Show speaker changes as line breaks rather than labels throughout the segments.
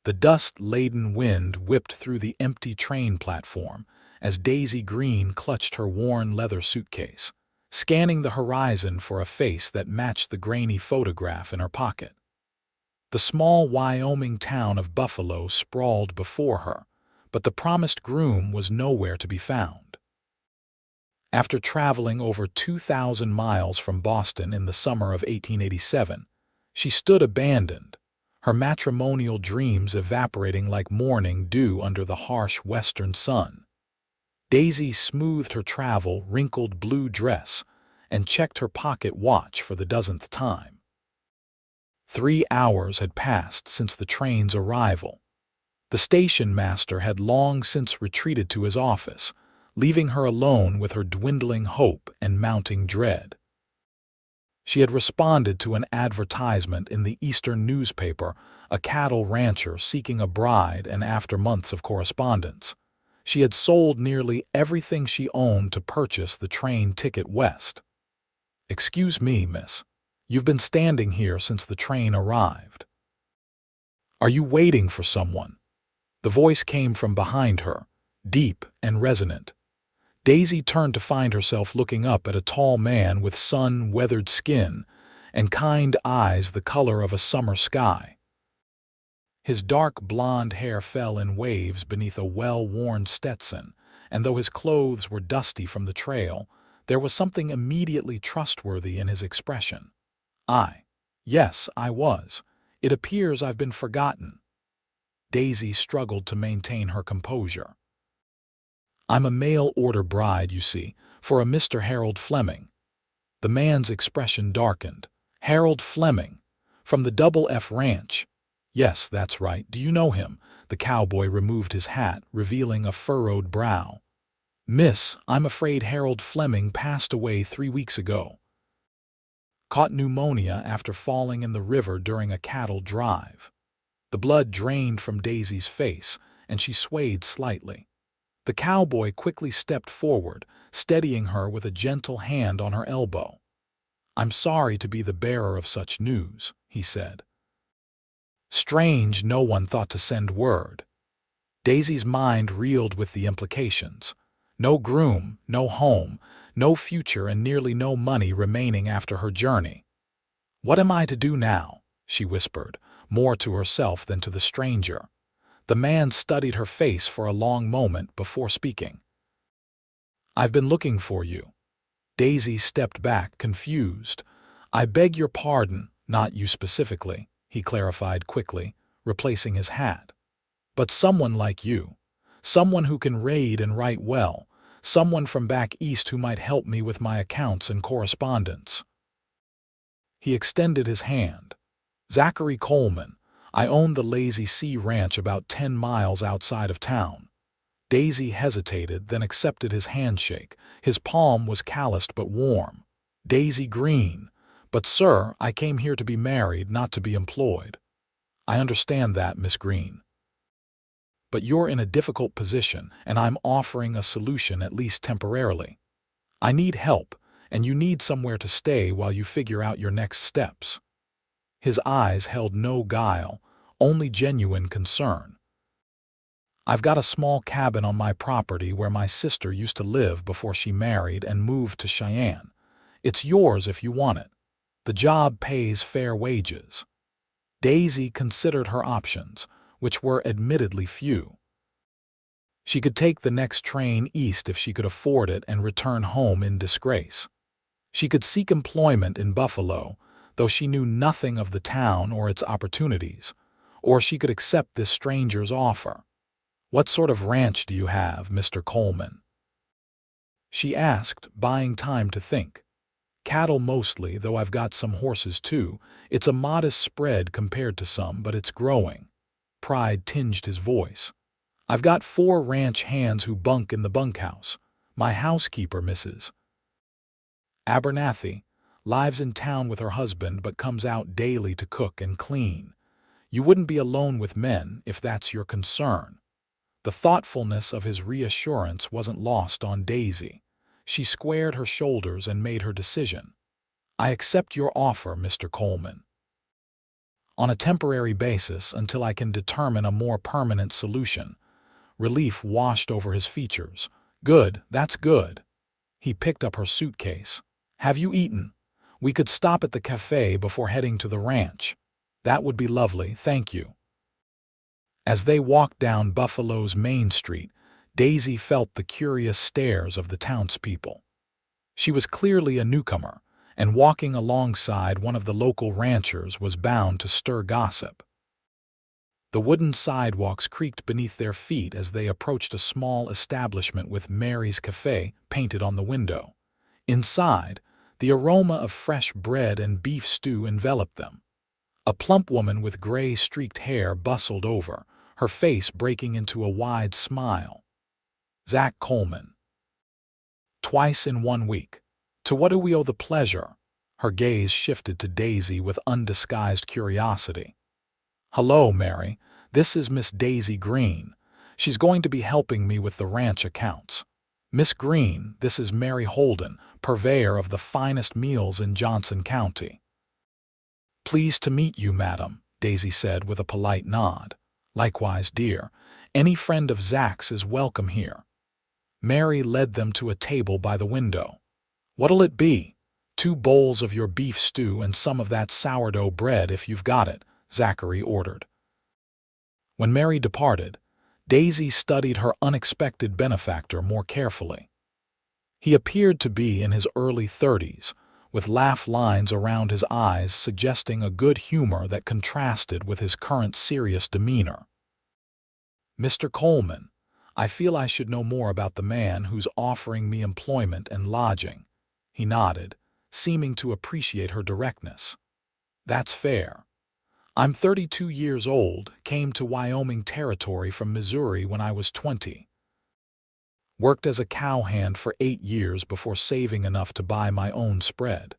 The dust-laden wind whipped through the empty train platform as Daisy Green clutched her worn leather suitcase, scanning the horizon for a face that matched the grainy photograph in her pocket. The small Wyoming town of Buffalo sprawled before her, but the promised groom was nowhere to be found. After traveling over 2,000 miles from Boston in the summer of 1887, she stood abandoned, her matrimonial dreams evaporating like morning dew under the harsh western sun. Daisy smoothed her travel-wrinkled blue dress and checked her pocket watch for the dozenth time. 3 hours had passed since the train's arrival. The station master had long since retreated to his office, leaving her alone with her dwindling hope and mounting dread. She had responded to an advertisement in the Eastern newspaper, a cattle rancher seeking a bride, and after months of correspondence, she had sold nearly everything she owned to purchase the train ticket west. "Excuse me, miss. You've been standing here since the train arrived. Are you waiting for someone?" The voice came from behind her, deep and resonant. Daisy turned to find herself looking up at a tall man with sun-weathered skin and kind eyes the color of a summer sky. His dark blonde hair fell in waves beneath a well-worn Stetson, and though his clothes were dusty from the trail, there was something immediately trustworthy in his expression. Yes, I was. It appears I've been forgotten." Daisy struggled to maintain her composure. "I'm a mail-order bride, you see, for a Mr. Harold Fleming." The man's expression darkened. "Harold Fleming? From the Double F Ranch?" "Yes, that's right. Do you know him?" The cowboy removed his hat, revealing a furrowed brow. "Miss, I'm afraid Harold Fleming passed away 3 weeks ago. Caught pneumonia after falling in the river during a cattle drive." The blood drained from Daisy's face, and she swayed slightly. The cowboy quickly stepped forward, steadying her with a gentle hand on her elbow. "I'm sorry to be the bearer of such news," he said. Strange no one thought to send word. Daisy's mind reeled with the implications. No groom, no home, no future, and nearly no money remaining after her journey. "What am I to do now?" she whispered, more to herself than to the stranger. The man studied her face for a long moment before speaking. "I've been looking for you." Daisy stepped back, confused. "I beg your pardon, not you specifically," he clarified quickly, replacing his hat. "But someone like you. Someone who can read and write well. Someone from back east who might help me with my accounts and correspondence." He extended his hand. "Zachary Coleman. I own the Lazy Sea Ranch about 10 miles outside of town." Daisy hesitated, then accepted his handshake. His palm was calloused but warm. "Daisy Green. But sir, I came here to be married, not to be employed." "I understand that, Miss Green. But you're in a difficult position, and I'm offering a solution, at least temporarily. I need help, and you need somewhere to stay while you figure out your next steps." His eyes held no guile, only genuine concern. "I've got a small cabin on my property where my sister used to live before she married and moved to Cheyenne. It's yours if you want it. The job pays fair wages." Daisy considered her options, which were admittedly few. She could take the next train east if she could afford it and return home in disgrace. She could seek employment in Buffalo, though she knew nothing of the town or its opportunities, or she could accept this stranger's offer. "What sort of ranch do you have, Mr. Coleman?" she asked, buying time to think. "Cattle mostly, though I've got some horses too. It's a modest spread compared to some, but it's growing." Pride tinged his voice. "I've got 4 ranch hands who bunk in the bunkhouse. My housekeeper, Mrs. Abernathy, lives in town with her husband but comes out daily to cook and clean. You wouldn't be alone with men, if that's your concern." The thoughtfulness of his reassurance wasn't lost on Daisy. She squared her shoulders and made her decision. "I accept your offer, Mr. Coleman." On a temporary basis until I can determine a more permanent solution. Relief washed over his features. Good, that's good. He picked up her suitcase. Have you eaten? We could stop at the cafe before heading to the ranch. That would be lovely, thank you. As they walked down Buffalo's Main Street, Daisy felt the curious stares of the townspeople. She was clearly a newcomer, and walking alongside one of the local ranchers was bound to stir gossip. The wooden sidewalks creaked beneath their feet as they approached a small establishment with Mary's Cafe painted on the window. Inside, the aroma of fresh bread and beef stew enveloped them. A plump woman with gray-streaked hair bustled over, her face breaking into a wide smile. Zach Coleman. Twice in 1 week. To what do we owe the pleasure? Her gaze shifted to Daisy with undisguised curiosity. Hello, Mary. This is Miss Daisy Green. She's going to be helping me with the ranch accounts. Miss Green, this is Mary Holden, purveyor of the finest meals in Johnson County. Pleased to meet you, madam, Daisy said with a polite nod. Likewise, dear. Any friend of Zach's is welcome here. Mary led them to a table by the window. What'll it be? 2 bowls of your beef stew and some of that sourdough bread if you've got it, Zachary ordered. When Mary departed, Daisy studied her unexpected benefactor more carefully. He appeared to be in his early 30s, with laugh lines around his eyes suggesting a good humor that contrasted with his current serious demeanor. Mr. Coleman, I feel I should know more about the man who's offering me employment and lodging. He nodded, seeming to appreciate her directness. That's fair. I'm 32 years old, came to Wyoming territory from Missouri when I was 20. Worked as a cowhand for 8 years before saving enough to buy my own spread.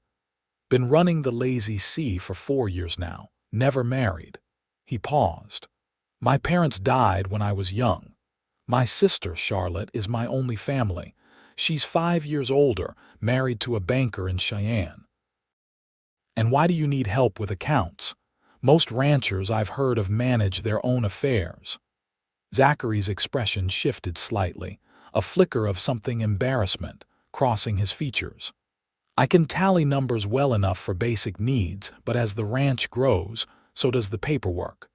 Been running the Lazy C for 4 years now, never married. He paused. My parents died when I was young. My sister, Charlotte, is my only family. She's 5 years older, married to a banker in Cheyenne. And why do you need help with accounts? Most ranchers I've heard of manage their own affairs. Zachary's expression shifted slightly, a flicker of something embarrassment crossing his features. I can tally numbers well enough for basic needs, but as the ranch grows, so does the paperwork.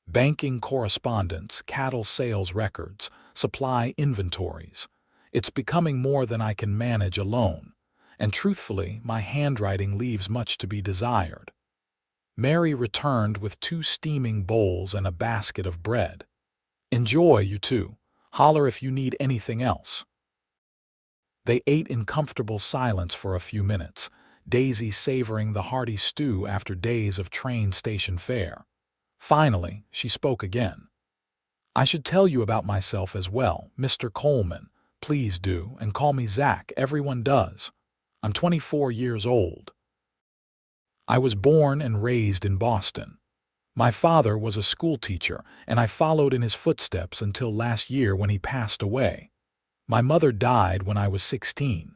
Banking correspondence, cattle sales records, supply inventories. It's becoming more than I can manage alone, and truthfully, my handwriting leaves much to be desired. Mary returned with 2 steaming bowls and a basket of bread. Enjoy, you two. Holler if you need anything else. They ate in comfortable silence for a few minutes, Daisy savoring the hearty stew after days of train station fare. Finally, she spoke again. I should tell you about myself as well, Mr. Coleman. Please do, and call me Zach, everyone does. I'm 24 years old. I was born and raised in Boston. My father was a schoolteacher, and I followed in his footsteps until last year when he passed away. My mother died when I was 16.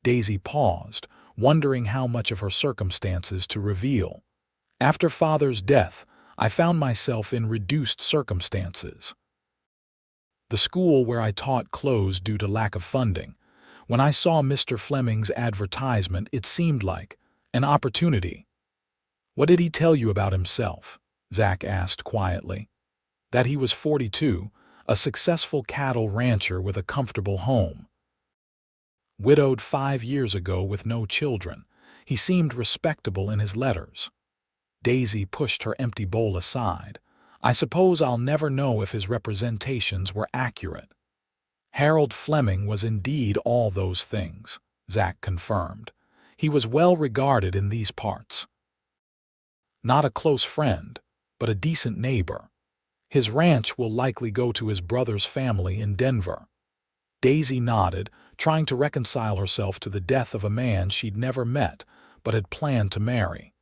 Daisy paused, wondering how much of her circumstances to reveal. After Father's death, I found myself in reduced circumstances. The school where I taught closed due to lack of funding. When I saw Mr. Fleming's advertisement, it seemed like an opportunity. What did he tell you about himself? Zach asked quietly. That he was 42, a successful cattle rancher with a comfortable home. Widowed 5 years ago with no children. He seemed respectable in his letters. Daisy pushed her empty bowl aside. I suppose I'll never know if his representations were accurate. Harold Fleming was indeed all those things, Zach confirmed. He was well regarded in these parts. Not a close friend, but a decent neighbor. His ranch will likely go to his brother's family in Denver. Daisy nodded, trying to reconcile herself to the death of a man she'd never met, but had planned to marry.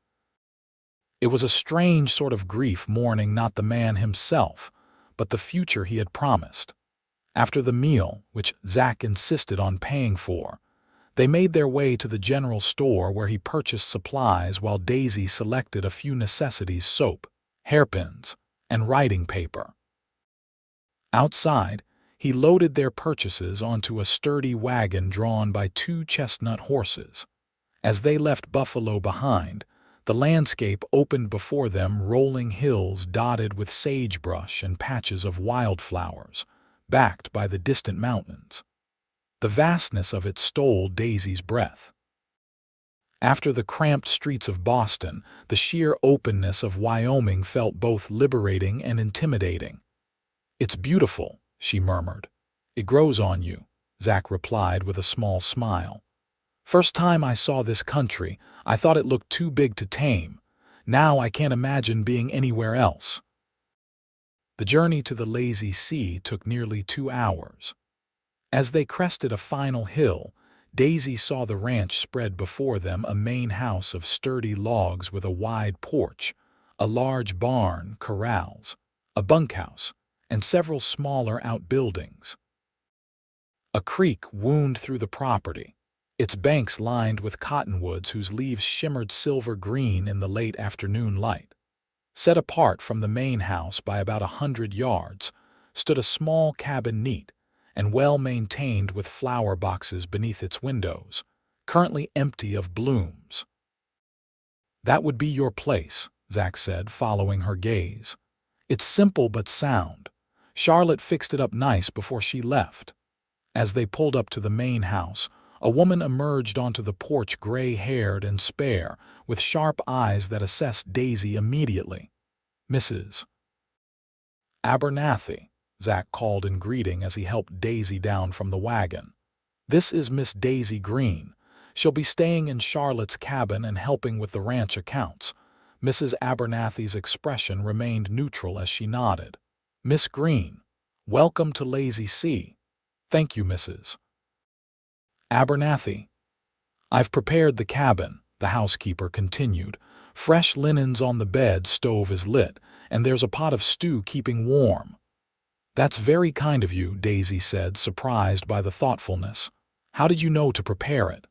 It was a strange sort of grief mourning not the man himself, but the future he had promised. After the meal, which Zach insisted on paying for, They made their way to the general store where he purchased supplies while Daisy selected a few necessities: soap, hairpins, and writing paper. Outside, he loaded their purchases onto a sturdy wagon drawn by two chestnut horses. As they left Buffalo behind, the landscape opened before them, rolling hills dotted with sagebrush and patches of wildflowers, backed by the distant mountains. The vastness of it stole Daisy's breath. After the cramped streets of Boston, the sheer openness of Wyoming felt both liberating and intimidating. "It's beautiful," she murmured. "It grows on you," Zach replied with a small smile. "First time I saw this country, I thought it looked too big to tame. Now I can't imagine being anywhere else." The journey to the lazy sea took nearly 2 hours. As they crested a final hill, Daisy saw the ranch spread before them, a main house of sturdy logs with a wide porch, a large barn, corrals, a bunkhouse, and several smaller outbuildings. A creek wound through the property, its banks lined with cottonwoods whose leaves shimmered silver-green in the late afternoon light. Set apart from the main house by about 100 yards, stood a small cabin, neat and well-maintained, with flower boxes beneath its windows, currently empty of blooms. "That would be your place," Zach said, following her gaze. "It's simple but sound. Charlotte fixed it up nice before she left." As they pulled up to the main house, a woman emerged onto the porch, gray-haired and spare, with sharp eyes that assessed Daisy immediately. "Mrs. Abernathy," Zach called in greeting as he helped Daisy down from the wagon. "This is Miss Daisy Green. She'll be staying in Charlotte's cabin and helping with the ranch accounts." Mrs. Abernathy's expression remained neutral as she nodded. "Miss Green, welcome to Lazy Sea." "Thank you, Mrs. Abernathy." "I've prepared the cabin," the housekeeper continued. "Fresh linens on the bed, stove is lit, and there's a pot of stew keeping warm." "That's very kind of you," Daisy said, surprised by the thoughtfulness. "How did you know to prepare it?"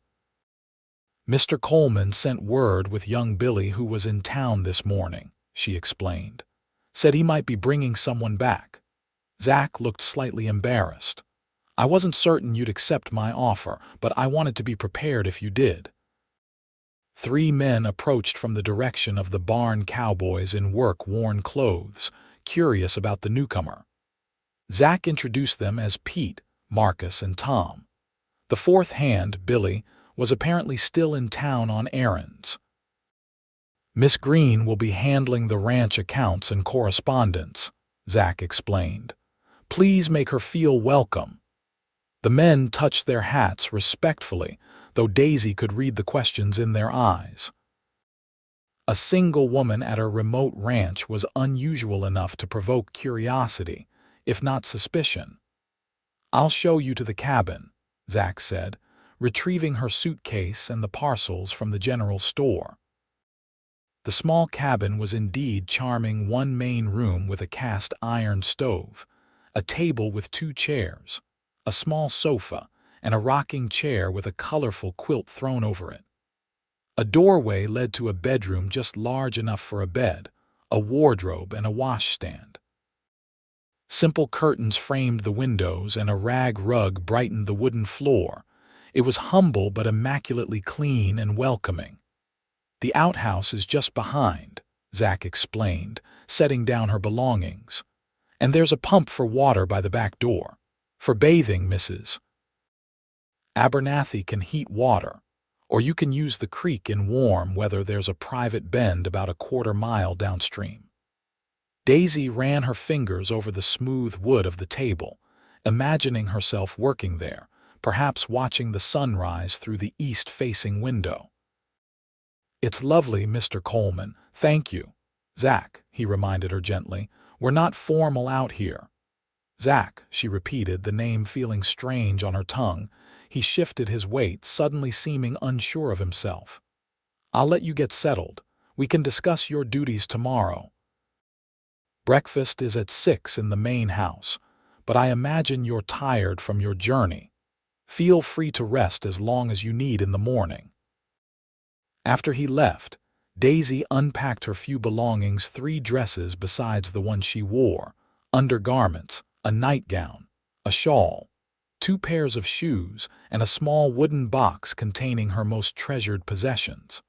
"Mr. Coleman sent word with young Billy, who was in town this morning," she explained. "Said he might be bringing someone back." Zach looked slightly embarrassed. "I wasn't certain you'd accept my offer, but I wanted to be prepared if you did." 3 men approached from the direction of the barn, cowboys in work-worn clothes, curious about the newcomer. Zach introduced them as Pete, Marcus, and Tom. The fourth hand, Billy, was apparently still in town on errands. "Miss Green will be handling the ranch accounts and correspondence," Zach explained. "Please make her feel welcome." The men touched their hats respectfully, though Daisy could read the questions in their eyes. A single woman at a remote ranch was unusual enough to provoke curiosity, if not suspicion. "I'll show you to the cabin," Zach said, retrieving her suitcase and the parcels from the general store. The small cabin was indeed charming: one main room with a cast-iron stove, a table with 2 chairs, a small sofa, and a rocking chair with a colorful quilt thrown over it. A doorway led to a bedroom just large enough for a bed, a wardrobe, and a washstand. Simple curtains framed the windows, and a rag rug brightened the wooden floor. It was humble but immaculately clean and welcoming. "The outhouse is just behind," Zach explained, setting down her belongings. "And there's a pump for water by the back door. For bathing, Mrs. Abernathy can heat water, or you can use the creek in warm weather. There's a private bend about a quarter-mile downstream." Daisy ran her fingers over the smooth wood of the table, imagining herself working there, perhaps watching the sunrise through the east-facing window. "It's lovely, Mr. Coleman. Thank you." "Zach," he reminded her gently, "we're not formal out here." "Zach," she repeated, the name feeling strange on her tongue. He shifted his weight, suddenly seeming unsure of himself. "I'll let you get settled. We can discuss your duties tomorrow. Breakfast is at 6 in the main house, but I imagine you're tired from your journey." Feel free to rest as long as you need in the morning." After he left, Daisy unpacked her few belongings: 3 dresses besides the one she wore, undergarments, a nightgown, a shawl, 2 pairs of shoes, and a small wooden box containing her most treasured possessions.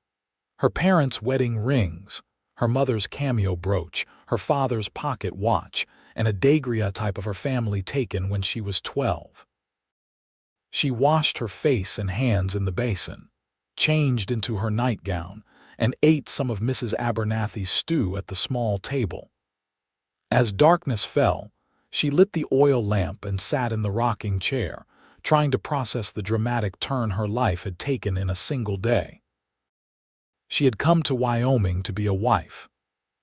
Her parents' wedding rings, her mother's cameo brooch, her father's pocket watch, and a daguerreotype of her family taken when she was 12. She washed her face and hands in the basin, changed into her nightgown, and ate some of Mrs. Abernathy's stew at the small table. As darkness fell, she lit the oil lamp and sat in the rocking chair, trying to process the dramatic turn her life had taken in a single day. She had come to Wyoming to be a wife.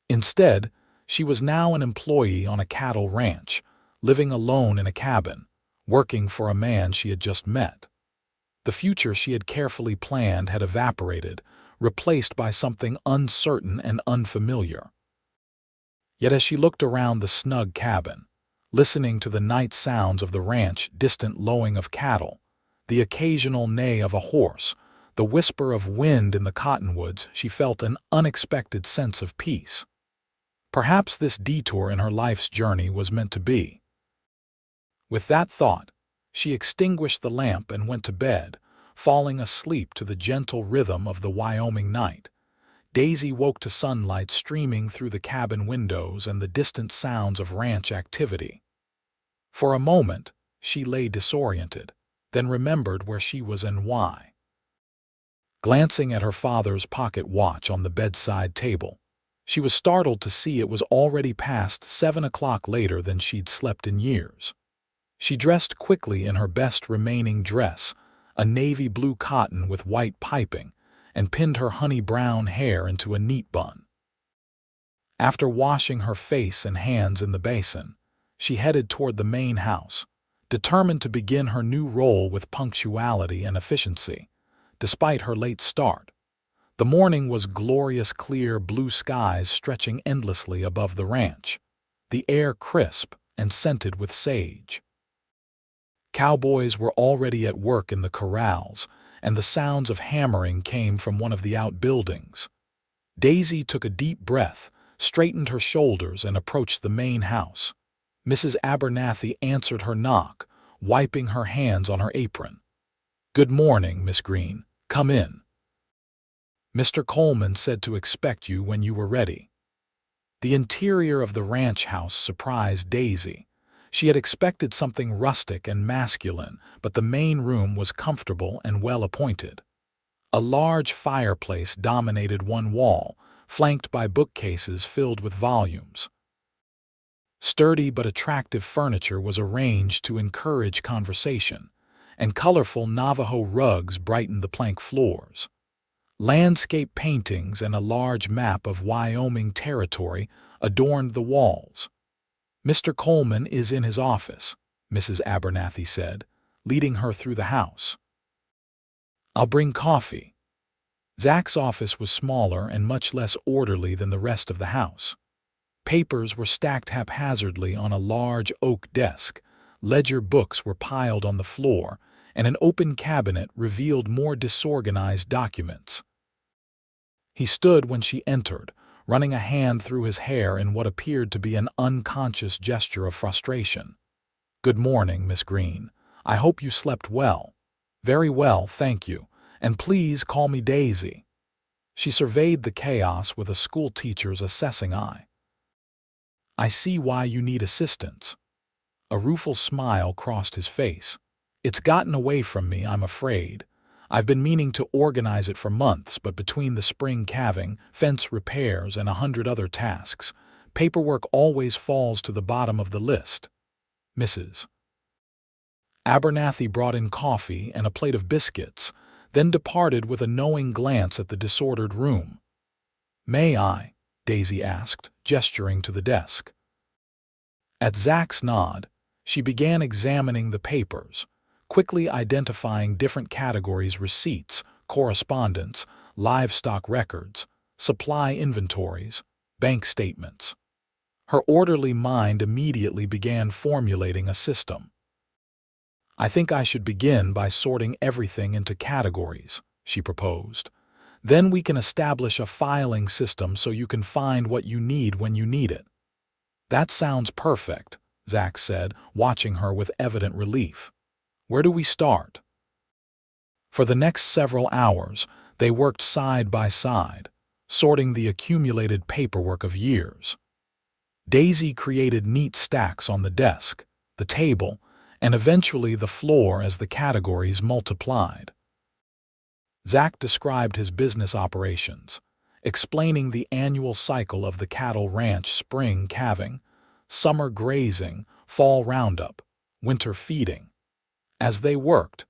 Instead, she was now an employee on a cattle ranch, living alone in a cabin, working for a man she had just met. The future she had carefully planned had evaporated, replaced by something uncertain and unfamiliar. Yet as she looked around the snug cabin, listening to the night sounds of the ranch, distant lowing of cattle, the occasional neigh of a horse, the whisper of wind in the cottonwoods, she felt an unexpected sense of peace. Perhaps this detour in her life's journey was meant to be. With that thought, she extinguished the lamp and went to bed, falling asleep to the gentle rhythm of the Wyoming night. Daisy woke to sunlight streaming through the cabin windows and the distant sounds of ranch activity. For a moment, she lay disoriented, then remembered where she was and why. Glancing at her father's pocket watch on the bedside table, she was startled to see it was already past 7 o'clock, later than she'd slept in years. She dressed quickly in her best remaining dress, a navy blue cotton with white piping, and pinned her honey-brown hair into a neat bun. After washing her face and hands in the basin, she headed toward the main house, determined to begin her new role with punctuality and efficiency, despite her late start. The morning was glorious, clear blue skies stretching endlessly above the ranch, the air crisp and scented with sage. Cowboys were already at work in the corrals, and the sounds of hammering came from one of the outbuildings. Daisy took a deep breath, straightened her shoulders, and approached the main house. Mrs. Abernathy answered her knock, wiping her hands on her apron. "Good morning, Miss Green. Come in. Mr. Coleman said to expect you when you were ready." The interior of the ranch house surprised Daisy. She had expected something rustic and masculine, but the main room was comfortable and well-appointed. A large fireplace dominated one wall, flanked by bookcases filled with volumes. Sturdy but attractive furniture was arranged to encourage conversation, and colorful Navajo rugs brightened the plank floors. Landscape paintings and a large map of Wyoming territory adorned the walls. "Mr. Coleman is in his office," Mrs. Abernathy said, leading her through the house. "I'll bring coffee." Zach's office was smaller and much less orderly than the rest of the house. Papers were stacked haphazardly on a large oak desk, ledger books were piled on the floor, and an open cabinet revealed more disorganized documents. He stood when she entered, running a hand through his hair in what appeared to be an unconscious gesture of frustration. "Good morning, Miss Green. I hope you slept well." "Very well, thank you. And please call me Daisy." She surveyed the chaos with a schoolteacher's assessing eye. "I see why you need assistance." A rueful smile crossed his face. "It's gotten away from me, I'm afraid. I've been meaning to organize it for months, but between the spring calving, fence repairs, and 100 other tasks, paperwork always falls to the bottom of the list." Mrs. Abernathy brought in coffee and a plate of biscuits, then departed with a knowing glance at the disordered room. "May I?" Daisy asked, gesturing to the desk. At Zach's nod, she began examining the papers, quickly identifying different categories: receipts, correspondence, livestock records, supply inventories, bank statements. Her orderly mind immediately began formulating a system. "I think I should begin by sorting everything into categories," she proposed. "Then we can establish a filing system so you can find what you need when you need it." "That sounds perfect," Zach said, watching her with evident relief. "Where do we start?" For the next several hours, they worked side by side, sorting the accumulated paperwork of years. Daisy created neat stacks on the desk, the table, and eventually the floor as the categories multiplied. Zach described his business operations, explaining the annual cycle of the cattle ranch: spring calving, summer grazing, fall roundup, winter feeding. As they worked,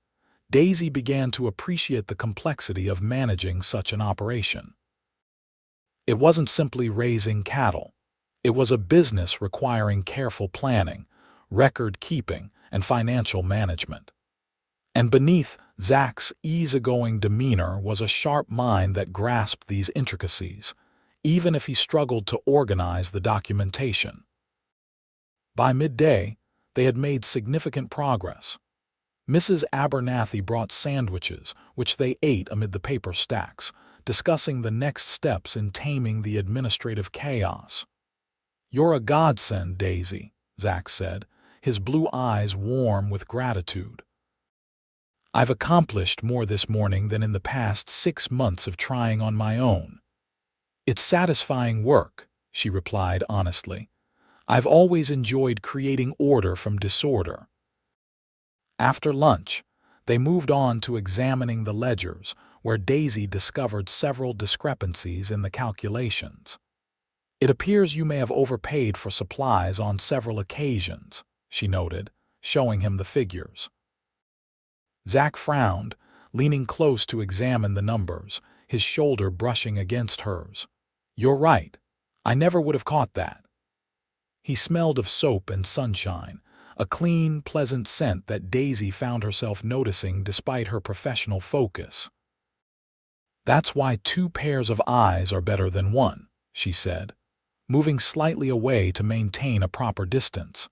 Daisy began to appreciate the complexity of managing such an operation. It wasn't simply raising cattle. It was a business requiring careful planning, record keeping, and financial management. And beneath Zach's easygoing demeanor was a sharp mind that grasped these intricacies, even if he struggled to organize the documentation. By midday, they had made significant progress. Mrs. Abernathy brought sandwiches, which they ate amid the paper stacks, discussing the next steps in taming the administrative chaos. "You're a godsend, Daisy," Zach said, his blue eyes warm with gratitude. "I've accomplished more this morning than in the past 6 months of trying on my own." "It's satisfying work," she replied honestly. "I've always enjoyed creating order from disorder." After lunch, they moved on to examining the ledgers, where Daisy discovered several discrepancies in the calculations. "It appears you may have overpaid for supplies on several occasions," she noted, showing him the figures. Zach frowned, leaning close to examine the numbers, his shoulder brushing against hers. "You're right. I never would have caught that." He smelled of soap and sunshine, a clean, pleasant scent that Daisy found herself noticing despite her professional focus. "That's why 2 pairs of eyes are better than 1, she said, moving slightly away to maintain a proper distance.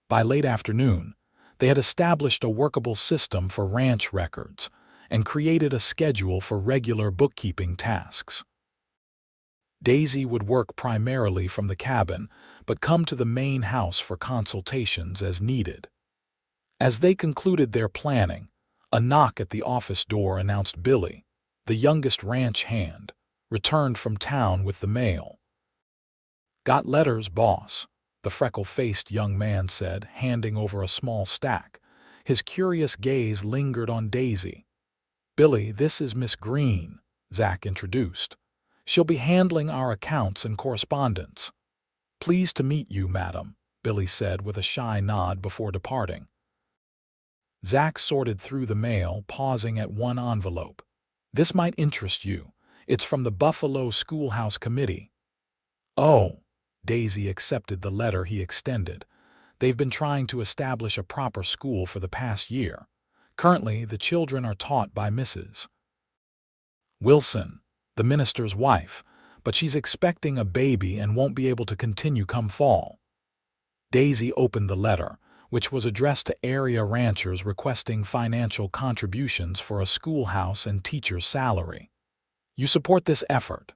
By late afternoon, they had established a workable system for ranch records and created a schedule for regular bookkeeping tasks. Daisy would work primarily from the cabin, but come to the main house for consultations as needed. As they concluded their planning, a knock at the office door announced Billy, the youngest ranch hand, returned from town with the mail. "Got letters, boss," the freckle-faced young man said, handing over a small stack. His curious gaze lingered on Daisy. "Billy, this is Miss Green," Zach introduced. "She'll be handling our accounts and correspondence." "Pleased to meet you, madam," Billy said with a shy nod before departing. Zach sorted through the mail, pausing at one envelope. "This might interest you. It's from the Buffalo Schoolhouse Committee." "Oh," Daisy accepted the letter he extended. "They've been trying to establish a proper school for the past year. Currently, the children are taught by Mrs. Wilson, the minister's wife, but she's expecting a baby and won't be able to continue come fall." Daisy opened the letter, which was addressed to area ranchers requesting financial contributions for a schoolhouse and teacher's salary. "You support this effort?"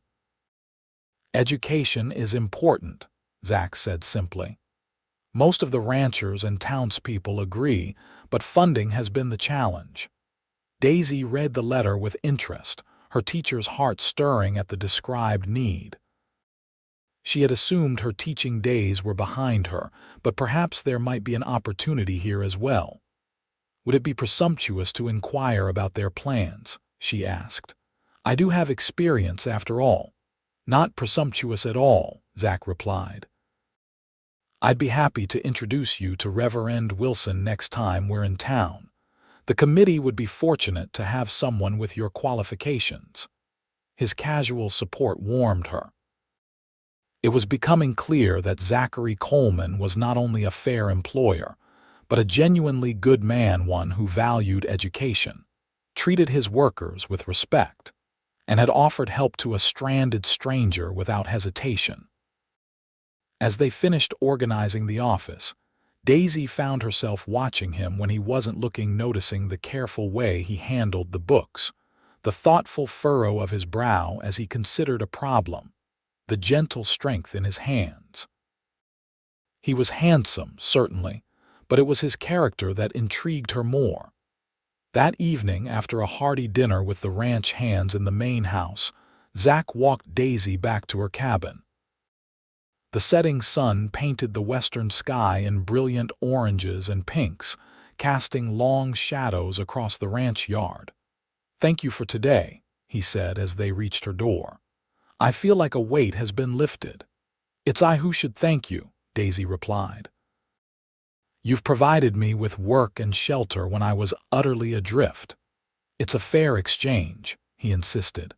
"Education is important," Zach said simply. "Most of the ranchers and townspeople agree, but funding has been the challenge." Daisy read the letter with interest, her teacher's heart stirring at the described need. She had assumed her teaching days were behind her, but perhaps there might be an opportunity here as well. "Would it be presumptuous to inquire about their plans?" she asked. "I do have experience after all." "Not presumptuous at all," Zach replied. "I'd be happy to introduce you to Reverend Wilson next time we're in town. The committee would be fortunate to have someone with your qualifications." His casual support warmed her. It was becoming clear that Zachary Coleman was not only a fair employer, but a genuinely good man, one who valued education, treated his workers with respect, and had offered help to a stranded stranger without hesitation. As they finished organizing the office, Daisy found herself watching him when he wasn't looking, noticing the careful way he handled the books, the thoughtful furrow of his brow as he considered a problem, the gentle strength in his hands. He was handsome, certainly, but it was his character that intrigued her more. That evening, after a hearty dinner with the ranch hands in the main house, Zach walked Daisy back to her cabin. The setting sun painted the western sky in brilliant oranges and pinks, casting long shadows across the ranch yard. "Thank you for today," he said as they reached her door. "I feel like a weight has been lifted." "It's I who should thank you," Daisy replied. "You've provided me with work and shelter when I was utterly adrift." "It's a fair exchange," he insisted.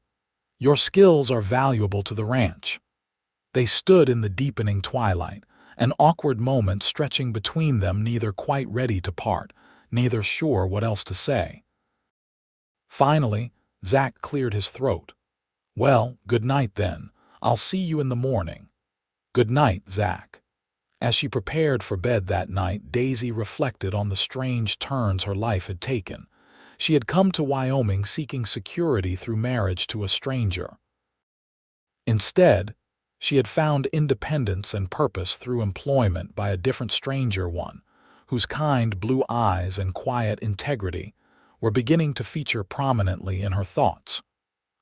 "Your skills are valuable to the ranch." They stood in the deepening twilight, an awkward moment stretching between them, neither quite ready to part, neither sure what else to say. Finally, Zach cleared his throat. "Well, good night then. I'll see you in the morning." "Good night, Zach." As she prepared for bed that night, Daisy reflected on the strange turns her life had taken. She had come to Wyoming seeking security through marriage to a stranger. Instead, she had found independence and purpose through employment by a different stranger, one whose kind blue eyes and quiet integrity were beginning to feature prominently in her thoughts.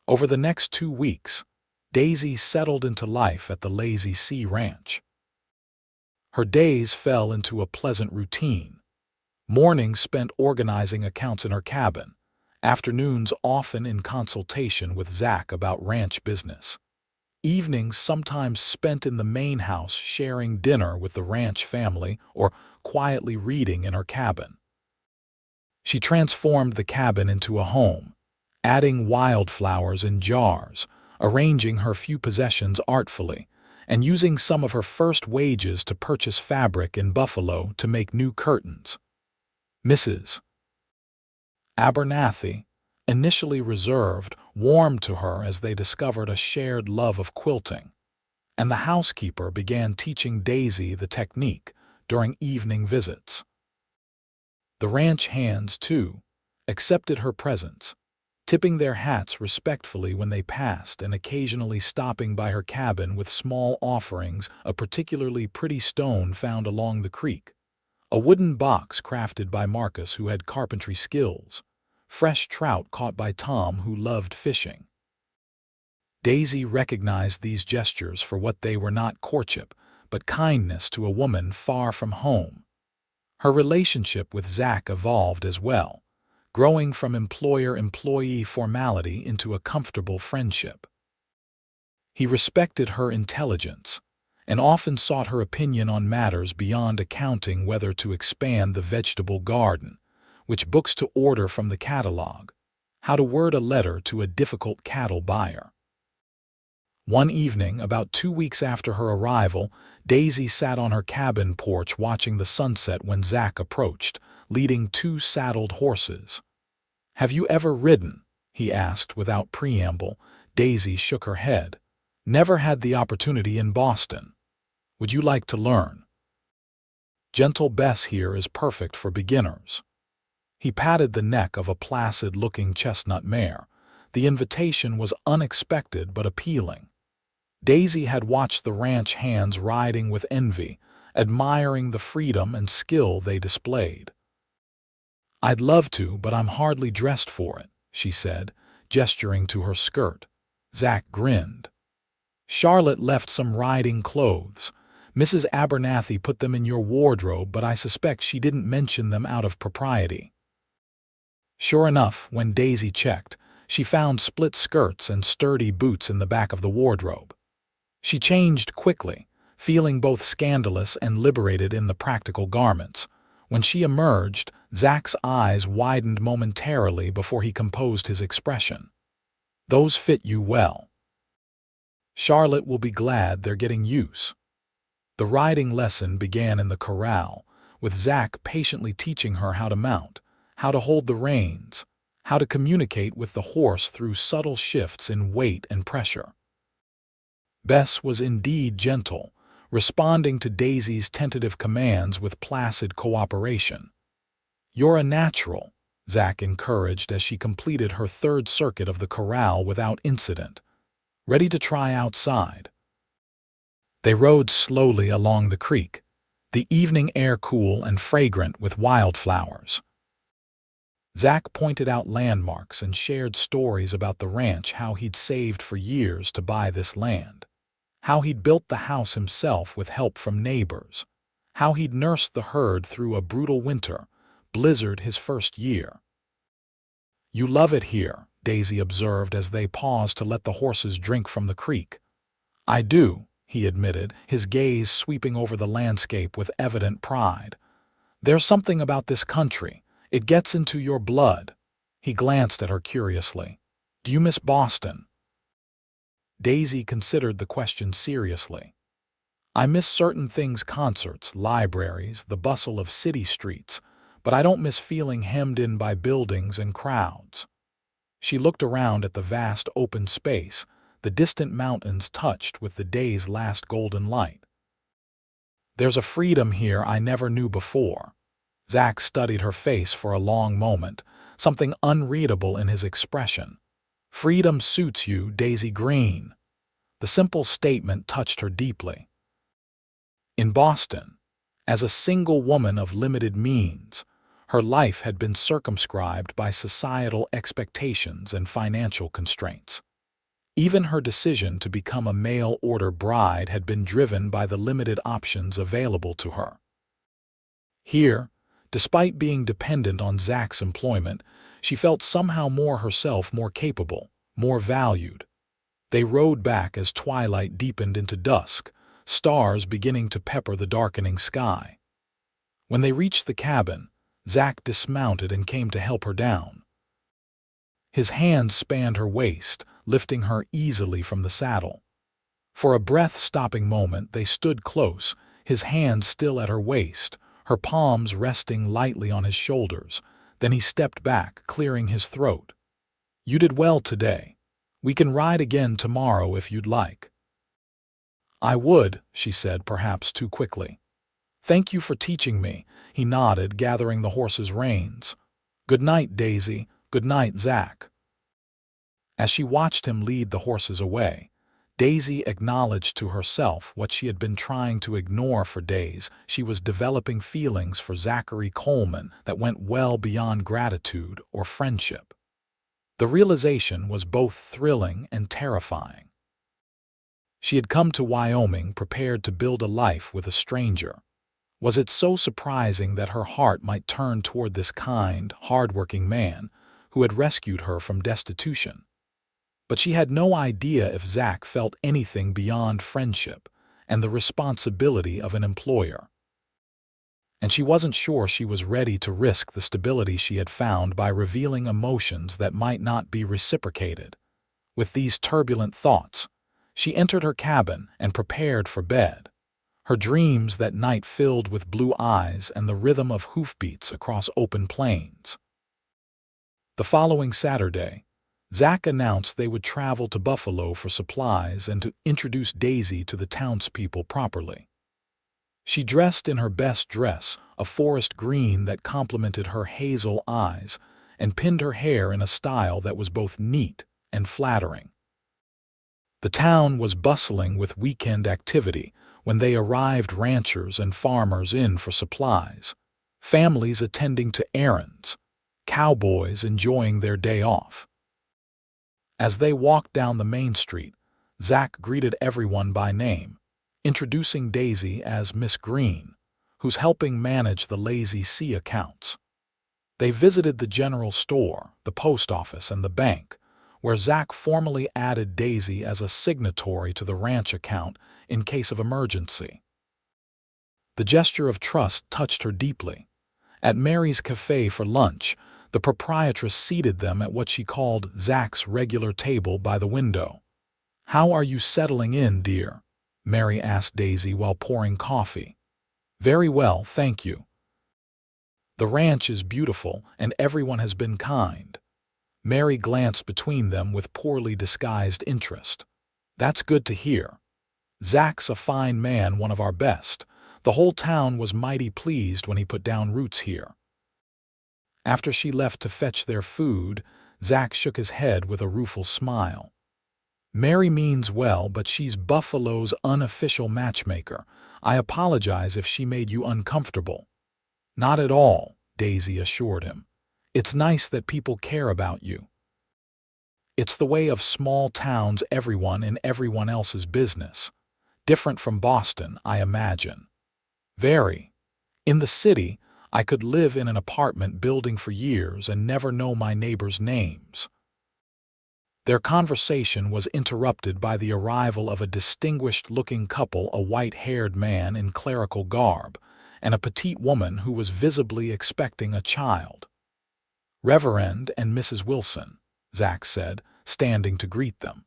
Over the next 2 weeks, Daisy settled into life at the Lazy Sea Ranch. Her days fell into a pleasant routine. Mornings spent organizing accounts in her cabin, afternoons often in consultation with Zach about ranch business. Evenings sometimes spent in the main house sharing dinner with the ranch family or quietly reading in her cabin. She transformed the cabin into a home, adding wildflowers in jars, arranging her few possessions artfully, and using some of her first wages to purchase fabric in Buffalo to make new curtains. Mrs. Abernathy, initially reserved, warmed to her as they discovered a shared love of quilting, and the housekeeper began teaching Daisy the technique during evening visits. The ranch hands, too, accepted her presence, tipping their hats respectfully when they passed and occasionally stopping by her cabin with small offerings, a particularly pretty stone found along the creek, a wooden box crafted by Marcus, who had carpentry skills, fresh trout caught by Tom, who loved fishing. Daisy recognized these gestures for what they were: not courtship, but kindness to a woman far from home. Her relationship with Zach evolved as well, growing from employer-employee formality into a comfortable friendship. He respected her intelligence and often sought her opinion on matters beyond accounting: whether to expand the vegetable garden, which books to order from the catalog, how to word a letter to a difficult cattle buyer. One evening, about 2 weeks after her arrival, Daisy sat on her cabin porch watching the sunset when Zach approached, leading 2 saddled horses. "Have you ever ridden?" he asked without preamble. Daisy shook her head. "Never had the opportunity in Boston. Would you like to learn? Gentle Bess here is perfect for beginners." He patted the neck of a placid-looking chestnut mare. The invitation was unexpected but appealing. Daisy had watched the ranch hands riding with envy, admiring the freedom and skill they displayed. "I'd love to, but I'm hardly dressed for it," she said, gesturing to her skirt. Zach grinned. "Charlotte left some riding clothes. Mrs. Abernathy put them in your wardrobe, but I suspect she didn't mention them out of propriety." Sure enough, when Daisy checked, she found split skirts and sturdy boots in the back of the wardrobe. She changed quickly, feeling both scandalous and liberated in the practical garments. When she emerged, Zach's eyes widened momentarily before he composed his expression. "Those fit you well. Charlotte will be glad they're getting use." The riding lesson began in the corral, with Zach patiently teaching her how to mount, how to hold the reins, how to communicate with the horse through subtle shifts in weight and pressure. Bess was indeed gentle, responding to Daisy's tentative commands with placid cooperation. "You're a natural," Zach encouraged as she completed her third circuit of the corral without incident. "Ready to try outside?" They rode slowly along the creek, the evening air cool and fragrant with wildflowers. Zach pointed out landmarks and shared stories about the ranch, how he'd saved for years to buy this land, how he'd built the house himself with help from neighbors, how he'd nursed the herd through a brutal winter, blizzard his first year. "You love it here," Daisy observed as they paused to let the horses drink from the creek. "I do," he admitted, his gaze sweeping over the landscape with evident pride. "There's something about this country. It gets into your blood." He glanced at her curiously. "Do you miss Boston?" Daisy considered the question seriously. "I miss certain things, concerts, libraries, the bustle of city streets, but I don't miss feeling hemmed in by buildings and crowds." She looked around at the vast open space, the distant mountains touched with the day's last golden light. "There's a freedom here I never knew before." Zach studied her face for a long moment, something unreadable in his expression. "Freedom suits you, Daisy Green." The simple statement touched her deeply. In Boston, as a single woman of limited means, her life had been circumscribed by societal expectations and financial constraints. Even her decision to become a mail-order bride had been driven by the limited options available to her. Here, despite being dependent on Zach's employment, she felt somehow more herself, more capable, more valued. They rode back as twilight deepened into dusk, stars beginning to pepper the darkening sky. When they reached the cabin, Zach dismounted and came to help her down. His hands spanned her waist, lifting her easily from the saddle. For a breath-stopping moment they stood close, his hands still at her waist, her palms resting lightly on his shoulders. Then he stepped back, clearing his throat. "You did well today. We can ride again tomorrow if you'd like." "I would," she said, perhaps too quickly. "Thank you for teaching me," he nodded, gathering the horse's reins. "Good night, Daisy. Good night, Zach." As she watched him lead the horses away, Daisy acknowledged to herself what she had been trying to ignore for days. She was developing feelings for Zachary Coleman that went well beyond gratitude or friendship. The realization was both thrilling and terrifying. She had come to Wyoming prepared to build a life with a stranger. Was it so surprising that her heart might turn toward this kind, hard-working man who had rescued her from destitution? But she had no idea if Zach felt anything beyond friendship and the responsibility of an employer. And she wasn't sure she was ready to risk the stability she had found by revealing emotions that might not be reciprocated. With these turbulent thoughts, she entered her cabin and prepared for bed, her dreams that night filled with blue eyes and the rhythm of hoofbeats across open plains. The following Saturday, Zach announced they would travel to Buffalo for supplies and to introduce Daisy to the townspeople properly. She dressed in her best dress, a forest green that complemented her hazel eyes, and pinned her hair in a style that was both neat and flattering. The town was bustling with weekend activity when they arrived, ranchers and farmers in for supplies, families attending to errands, cowboys enjoying their day off. As they walked down the main street, Zach greeted everyone by name, introducing Daisy as Miss Green, who's helping manage the Lazy C accounts. They visited the general store, the post office, and the bank, where Zach formally added Daisy as a signatory to the ranch account in case of emergency. The gesture of trust touched her deeply. At Mary's Cafe for lunch, the proprietress seated them at what she called Zach's regular table by the window. "How are you settling in, dear?" Mary asked Daisy while pouring coffee. "Very well, thank you. The ranch is beautiful and everyone has been kind." Mary glanced between them with poorly disguised interest. "That's good to hear." "Zach's a fine man, one of our best. The whole town was mighty pleased when he put down roots here." After she left to fetch their food, Zach shook his head with a rueful smile. "Mary means well, but she's Buffalo's unofficial matchmaker. I apologize if she made you uncomfortable." "Not at all," Daisy assured him. "It's nice that people care about you. It's the way of small towns, everyone in everyone else's business. Different from Boston, I imagine." "Very. In the city, I could live in an apartment building for years and never know my neighbors' names." Their conversation was interrupted by the arrival of a distinguished-looking couple, a white-haired man in clerical garb, and a petite woman who was visibly expecting a child. "Reverend and Mrs. Wilson," Zach said, standing to greet them.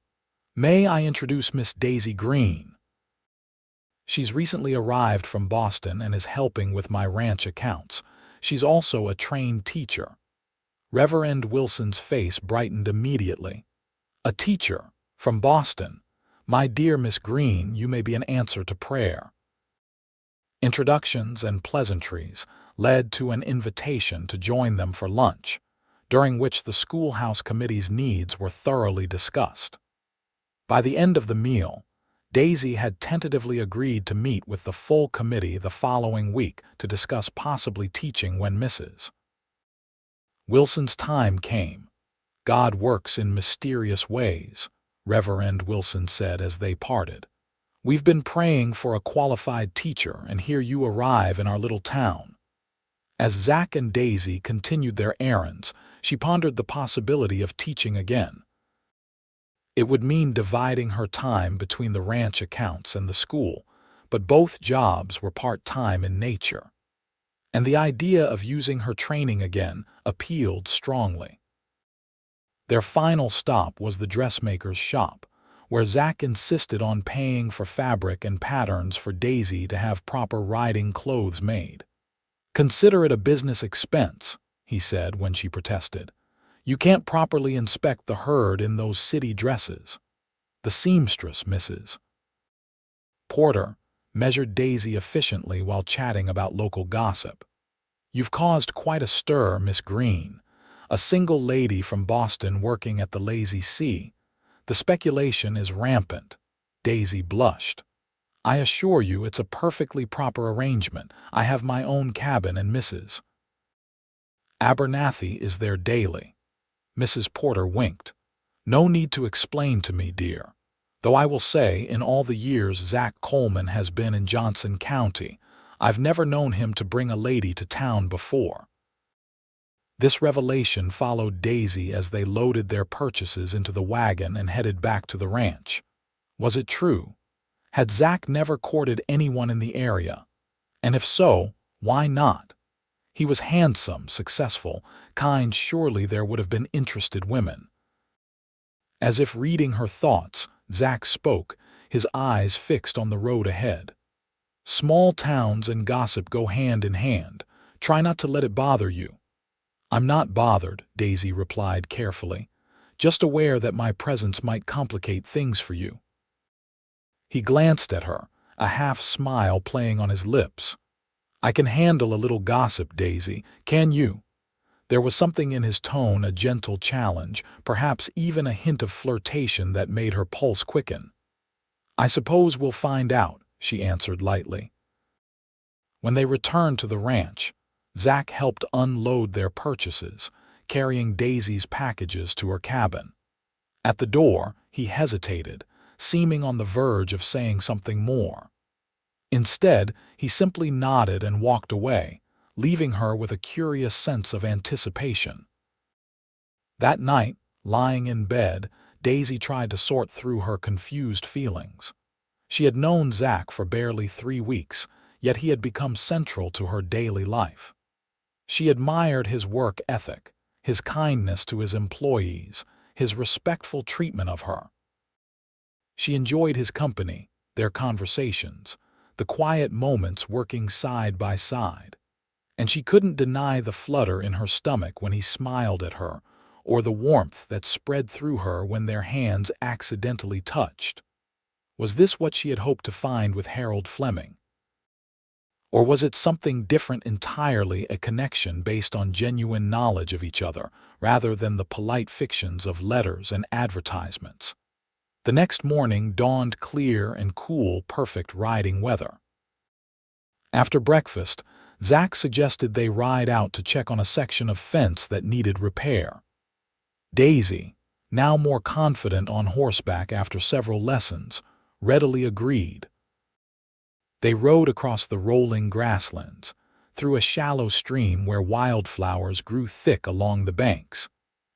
"May I introduce Miss Daisy Green? She's recently arrived from Boston and is helping with my ranch accounts. She's also a trained teacher." Reverend Wilson's face brightened immediately. "A teacher? From Boston? My dear Miss Green, you may be an answer to prayer." Introductions and pleasantries led to an invitation to join them for lunch, during which the schoolhouse committee's needs were thoroughly discussed. By the end of the meal, Daisy had tentatively agreed to meet with the full committee the following week to discuss possibly teaching when Mrs. Wilson's time came. "God works in mysterious ways," Reverend Wilson said as they parted. "We've been praying for a qualified teacher, and here you arrive in our little town." As Zach and Daisy continued their errands, she pondered the possibility of teaching again. It would mean dividing her time between the ranch accounts and the school, but both jobs were part-time in nature. And the idea of using her training again appealed strongly. Their final stop was the dressmaker's shop, where Zach insisted on paying for fabric and patterns for Daisy to have proper riding clothes made. "Consider it a business expense," he said when she protested. "You can't properly inspect the herd in those city dresses." The seamstress, Mrs. Porter, measured Daisy efficiently while chatting about local gossip. "You've caused quite a stir, Miss Green. A single lady from Boston working at the Lazy Sea. The speculation is rampant." Daisy blushed. "I assure you it's a perfectly proper arrangement. I have my own cabin and Mrs. Abernathy is there daily." Mrs. Porter winked. "No need to explain to me, dear. Though I will say, in all the years Zach Coleman has been in Johnson County, I've never known him to bring a lady to town before." This revelation followed Daisy as they loaded their purchases into the wagon and headed back to the ranch. Was it true? Had Zach never courted anyone in the area? And if so, why not? He was handsome, successful, kind. Surely there would have been interested women. As if reading her thoughts, Zach spoke, his eyes fixed on the road ahead. "Small towns and gossip go hand in hand. Try not to let it bother you." "I'm not bothered," Daisy replied carefully. "Just aware that my presence might complicate things for you." He glanced at her, a half-smile playing on his lips. "I can handle a little gossip, Daisy. Can you?" There was something in his tone, a gentle challenge, perhaps even a hint of flirtation that made her pulse quicken. "I suppose we'll find out," she answered lightly. When they returned to the ranch, Zach helped unload their purchases, carrying Daisy's packages to her cabin. At the door, he hesitated, seeming on the verge of saying something more. Instead, he simply nodded and walked away, leaving her with a curious sense of anticipation. That night, lying in bed, Daisy tried to sort through her confused feelings. She had known Zach for barely 3 weeks, yet he had become central to her daily life. She admired his work ethic, his kindness to his employees, his respectful treatment of her. She enjoyed his company, their conversations, the quiet moments working side by side. And she couldn't deny the flutter in her stomach when he smiled at her, or the warmth that spread through her when their hands accidentally touched. Was this what she had hoped to find with Harold Fleming? Or was it something different entirely, a connection based on genuine knowledge of each other, rather than the polite fictions of letters and advertisements? The next morning dawned clear and cool, perfect riding weather. After breakfast, Zach suggested they ride out to check on a section of fence that needed repair. Daisy, now more confident on horseback after several lessons, readily agreed. They rode across the rolling grasslands, through a shallow stream where wildflowers grew thick along the banks,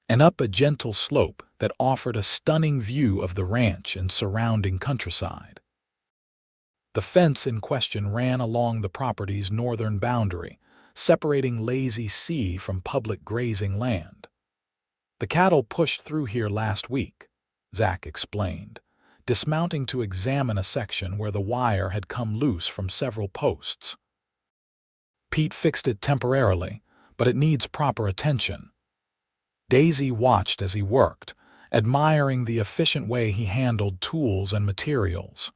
and up a gentle slope that offered a stunning view of the ranch and surrounding countryside. The fence in question ran along the property's northern boundary, separating Lazy Sea from public grazing land. "The cattle pushed through here last week," Zach explained, dismounting to examine a section where the wire had come loose from several posts. "Pete fixed it temporarily, but it needs proper attention." Daisy watched as he worked, admiring the efficient way he handled tools and materials.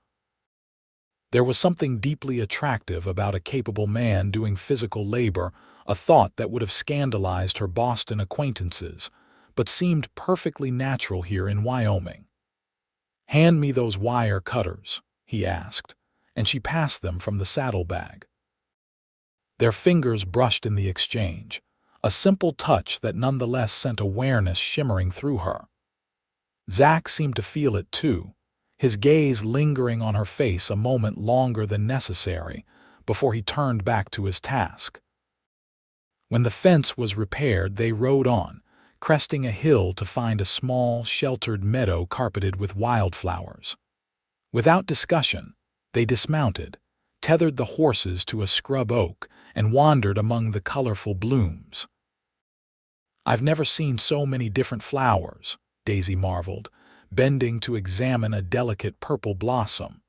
There was something deeply attractive about a capable man doing physical labor, a thought that would have scandalized her Boston acquaintances, but seemed perfectly natural here in Wyoming. "Hand me those wire cutters," he asked, and she passed them from the saddlebag. Their fingers brushed in the exchange, a simple touch that nonetheless sent awareness shimmering through her. Zach seemed to feel it too, his gaze lingering on her face a moment longer than necessary before he turned back to his task. When the fence was repaired, they rode on, cresting a hill to find a small, sheltered meadow carpeted with wildflowers. Without discussion, they dismounted, tethered the horses to a scrub oak, and wandered among the colorful blooms. "I've never seen so many different flowers," Daisy marveled, bending to examine a delicate purple blossom.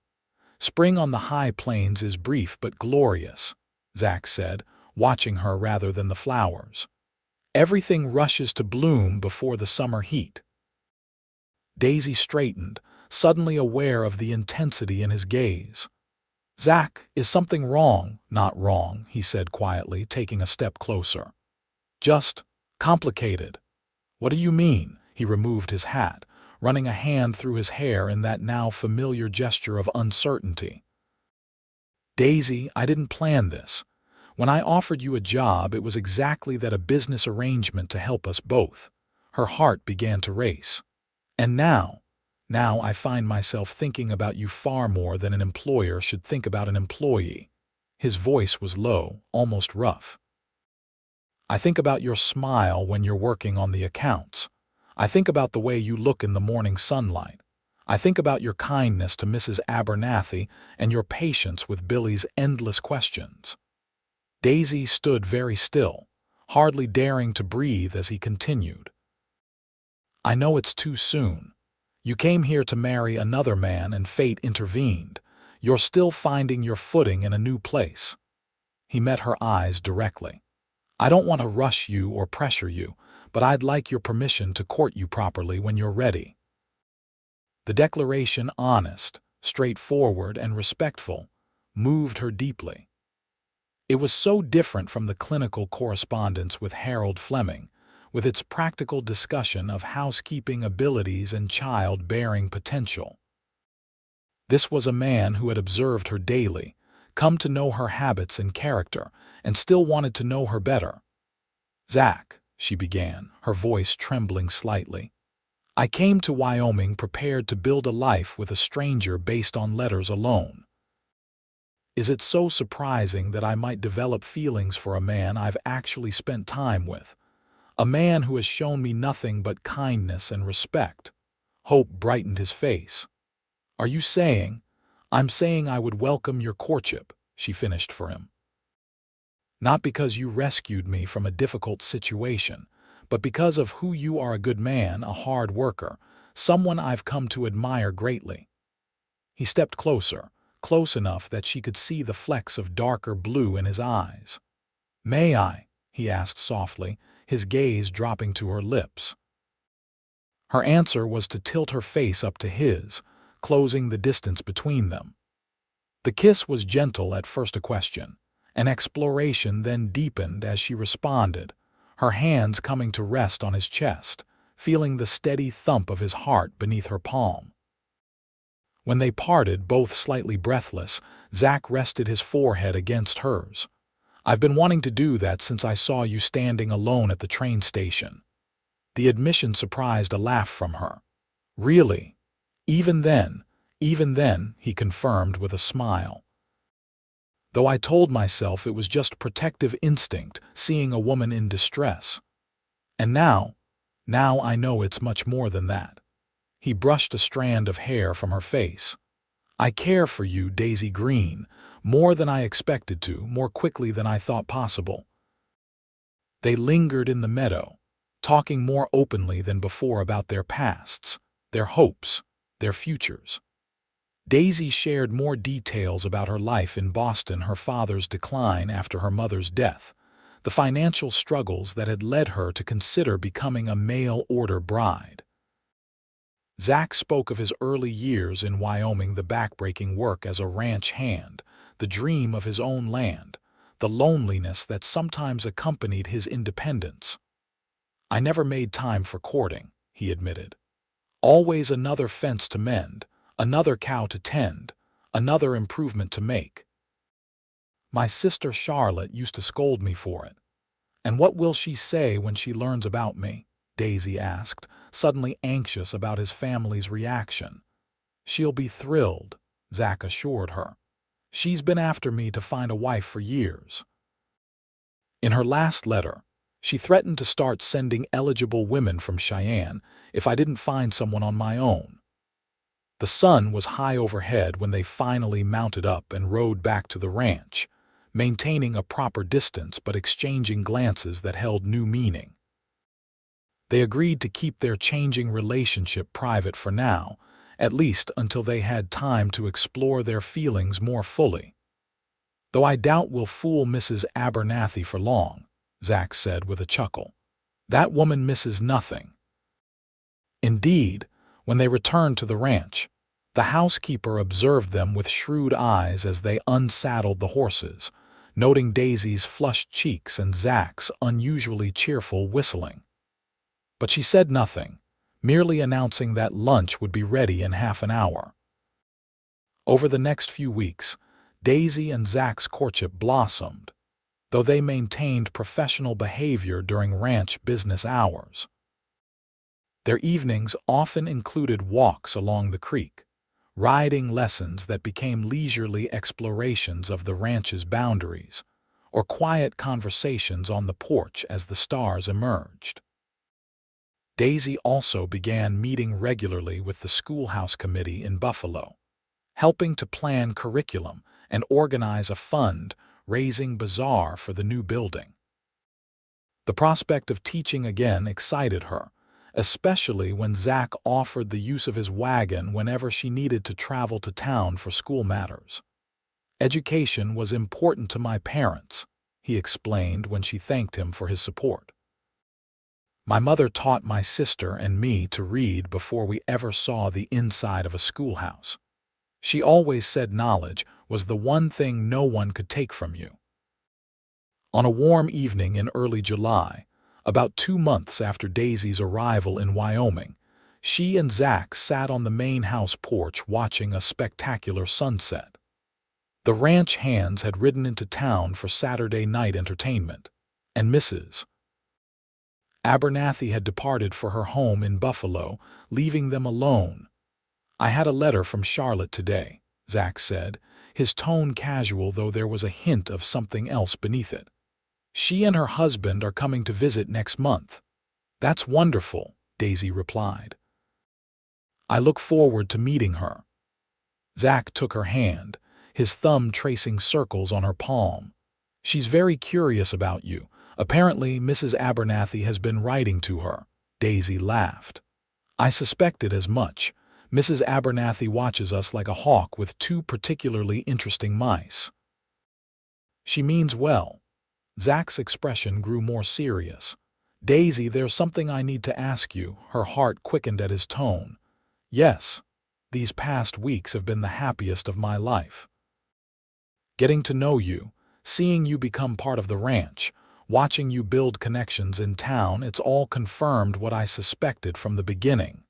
"Spring on the high plains is brief but glorious," Zach said, watching her rather than the flowers. "Everything rushes to bloom before the summer heat." Daisy straightened, suddenly aware of the intensity in his gaze. "Zach, is something wrong?" "Not wrong," he said quietly, taking a step closer. "Just complicated." "What do you mean?" He removed his hat, running a hand through his hair in that now familiar gesture of uncertainty. "Daisy, I didn't plan this. When I offered you a job, it was exactly that, a business arrangement to help us both." Her heart began to race. "And now I find myself thinking about you far more than an employer should think about an employee." His voice was low, almost rough. "I think about your smile when you're working on the accounts. I think about the way you look in the morning sunlight. I think about your kindness to Mrs. Abernathy and your patience with Billy's endless questions." Daisy stood very still, hardly daring to breathe as he continued. "I know it's too soon. You came here to marry another man and fate intervened. You're still finding your footing in a new place." He met her eyes directly. "I don't want to rush you or pressure you, but I'd like your permission to court you properly when you're ready." The declaration, honest, straightforward, and respectful, moved her deeply. It was so different from the clinical correspondence with Harold Fleming, with its practical discussion of housekeeping abilities and child-bearing potential. This was a man who had observed her daily, come to know her habits and character, and still wanted to know her better. "Zach," she began, her voice trembling slightly, "I came to Wyoming prepared to build a life with a stranger based on letters alone. Is it so surprising that I might develop feelings for a man I've actually spent time with? A man who has shown me nothing but kindness and respect?" Hope brightened his face. "Are you saying—" "I'm saying I would welcome your courtship," she finished for him. "Not because you rescued me from a difficult situation, but because of who you are, a good man, a hard worker, someone I've come to admire greatly." He stepped closer, close enough that she could see the flecks of darker blue in his eyes. "May I?" he asked softly, his gaze dropping to her lips. Her answer was to tilt her face up to his, closing the distance between them. The kiss was gentle at first, a question, an exploration, then deepened as she responded, her hands coming to rest on his chest, feeling the steady thump of his heart beneath her palm. When they parted, both slightly breathless, Zach rested his forehead against hers. "I've been wanting to do that since I saw you standing alone at the train station." The admission surprised a laugh from her. "Really? Even then," he confirmed with a smile. "Though I told myself it was just protective instinct, seeing a woman in distress. And now I know it's much more than that." He brushed a strand of hair from her face. "I care for you, Daisy Green, more than I expected to, more quickly than I thought possible." They lingered in the meadow, talking more openly than before about their pasts, their hopes, their futures. Daisy shared more details about her life in Boston, her father's decline after her mother's death, the financial struggles that had led her to consider becoming a mail-order bride. Zach spoke of his early years in Wyoming, the backbreaking work as a ranch hand, the dream of his own land, the loneliness that sometimes accompanied his independence. "I never made time for courting," he admitted. "Always another fence to mend, another cow to tend, another improvement to make. My sister Charlotte used to scold me for it. And what will she say when she learns about me?" Daisy asked, suddenly anxious about his family's reaction. "She'll be thrilled," Zach assured her. "She's been after me to find a wife for years." In her last letter, she threatened to start sending eligible women from Cheyenne if I didn't find someone on my own. The sun was high overhead when they finally mounted up and rode back to the ranch, maintaining a proper distance but exchanging glances that held new meaning. They agreed to keep their changing relationship private for now, at least until they had time to explore their feelings more fully. "Though I doubt we'll fool Mrs. Abernathy for long," Zach said with a chuckle. "That woman misses nothing." Indeed, when they returned to the ranch, the housekeeper observed them with shrewd eyes as they unsaddled the horses, noting Daisy's flushed cheeks and Zach's unusually cheerful whistling. But she said nothing, merely announcing that lunch would be ready in half an hour. Over the next few weeks, Daisy and Zach's courtship blossomed, though they maintained professional behavior during ranch business hours. Their evenings often included walks along the creek, riding lessons that became leisurely explorations of the ranch's boundaries, or quiet conversations on the porch as the stars emerged. Daisy also began meeting regularly with the schoolhouse committee in Buffalo, helping to plan curriculum and organize a fund-raising bazaar for the new building. The prospect of teaching again excited her, especially when Zach offered the use of his wagon whenever she needed to travel to town for school matters. "Education was important to my parents," he explained when she thanked him for his support. "My mother taught my sister and me to read before we ever saw the inside of a schoolhouse. She always said knowledge was the one thing no one could take from you." On a warm evening in early July, about 2 months after Daisy's arrival in Wyoming, she and Zach sat on the main house porch watching a spectacular sunset. The ranch hands had ridden into town for Saturday night entertainment, and Mrs. Abernathy had departed for her home in Buffalo, leaving them alone. "I had a letter from Charlotte today," Zach said, his tone casual though there was a hint of something else beneath it. "She and her husband are coming to visit next month." "That's wonderful," Daisy replied. "I look forward to meeting her." Zach took her hand, his thumb tracing circles on her palm. "She's very curious about you. Apparently, Mrs. Abernathy has been writing to her." Daisy laughed. "I suspected as much. Mrs. Abernathy watches us like a hawk with 2 particularly interesting mice." "She means well." Zach's expression grew more serious. "Daisy, there's something I need to ask you." Her heart quickened at his tone. "Yes." these past weeks have been the happiest of my life. Getting to know you, seeing you become part of the ranch, watching you build connections in town, it's all confirmed what I suspected from the beginning."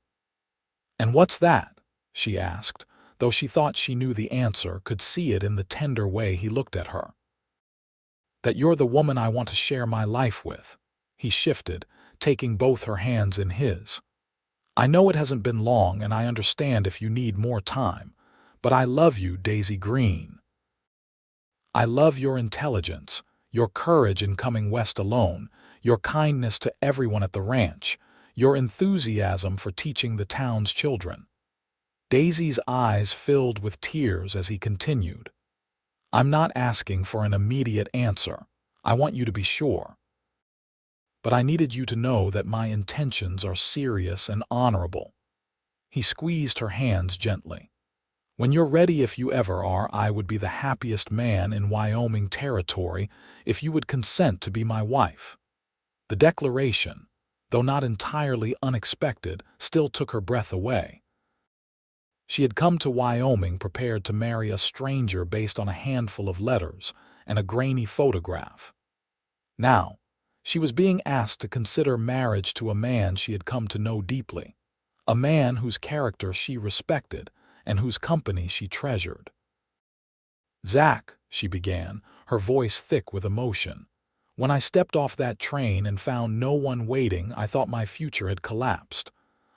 "And what's that?" she asked, though she thought she knew the answer, could see it in the tender way he looked at her. "That you're the woman I want to share my life with." He shifted, taking both her hands in his. "I know it hasn't been long, and I understand if you need more time, but I love you, Daisy Green. I love your intelligence, your courage in coming west alone, your kindness to everyone at the ranch, your enthusiasm for teaching the town's children." Daisy's eyes filled with tears as he continued. "I'm not asking for an immediate answer. I want you to be sure. But I needed you to know that my intentions are serious and honorable." He squeezed her hands gently. "When you're ready, if you ever are, I would be the happiest man in Wyoming territory if you would consent to be my wife." The declaration, though not entirely unexpected, still took her breath away. She had come to Wyoming prepared to marry a stranger based on a handful of letters and a grainy photograph. Now, she was being asked to consider marriage to a man she had come to know deeply, a man whose character she respected and whose company she treasured. "Zach," she began, her voice thick with emotion, "when I stepped off that train and found no one waiting, I thought my future had collapsed.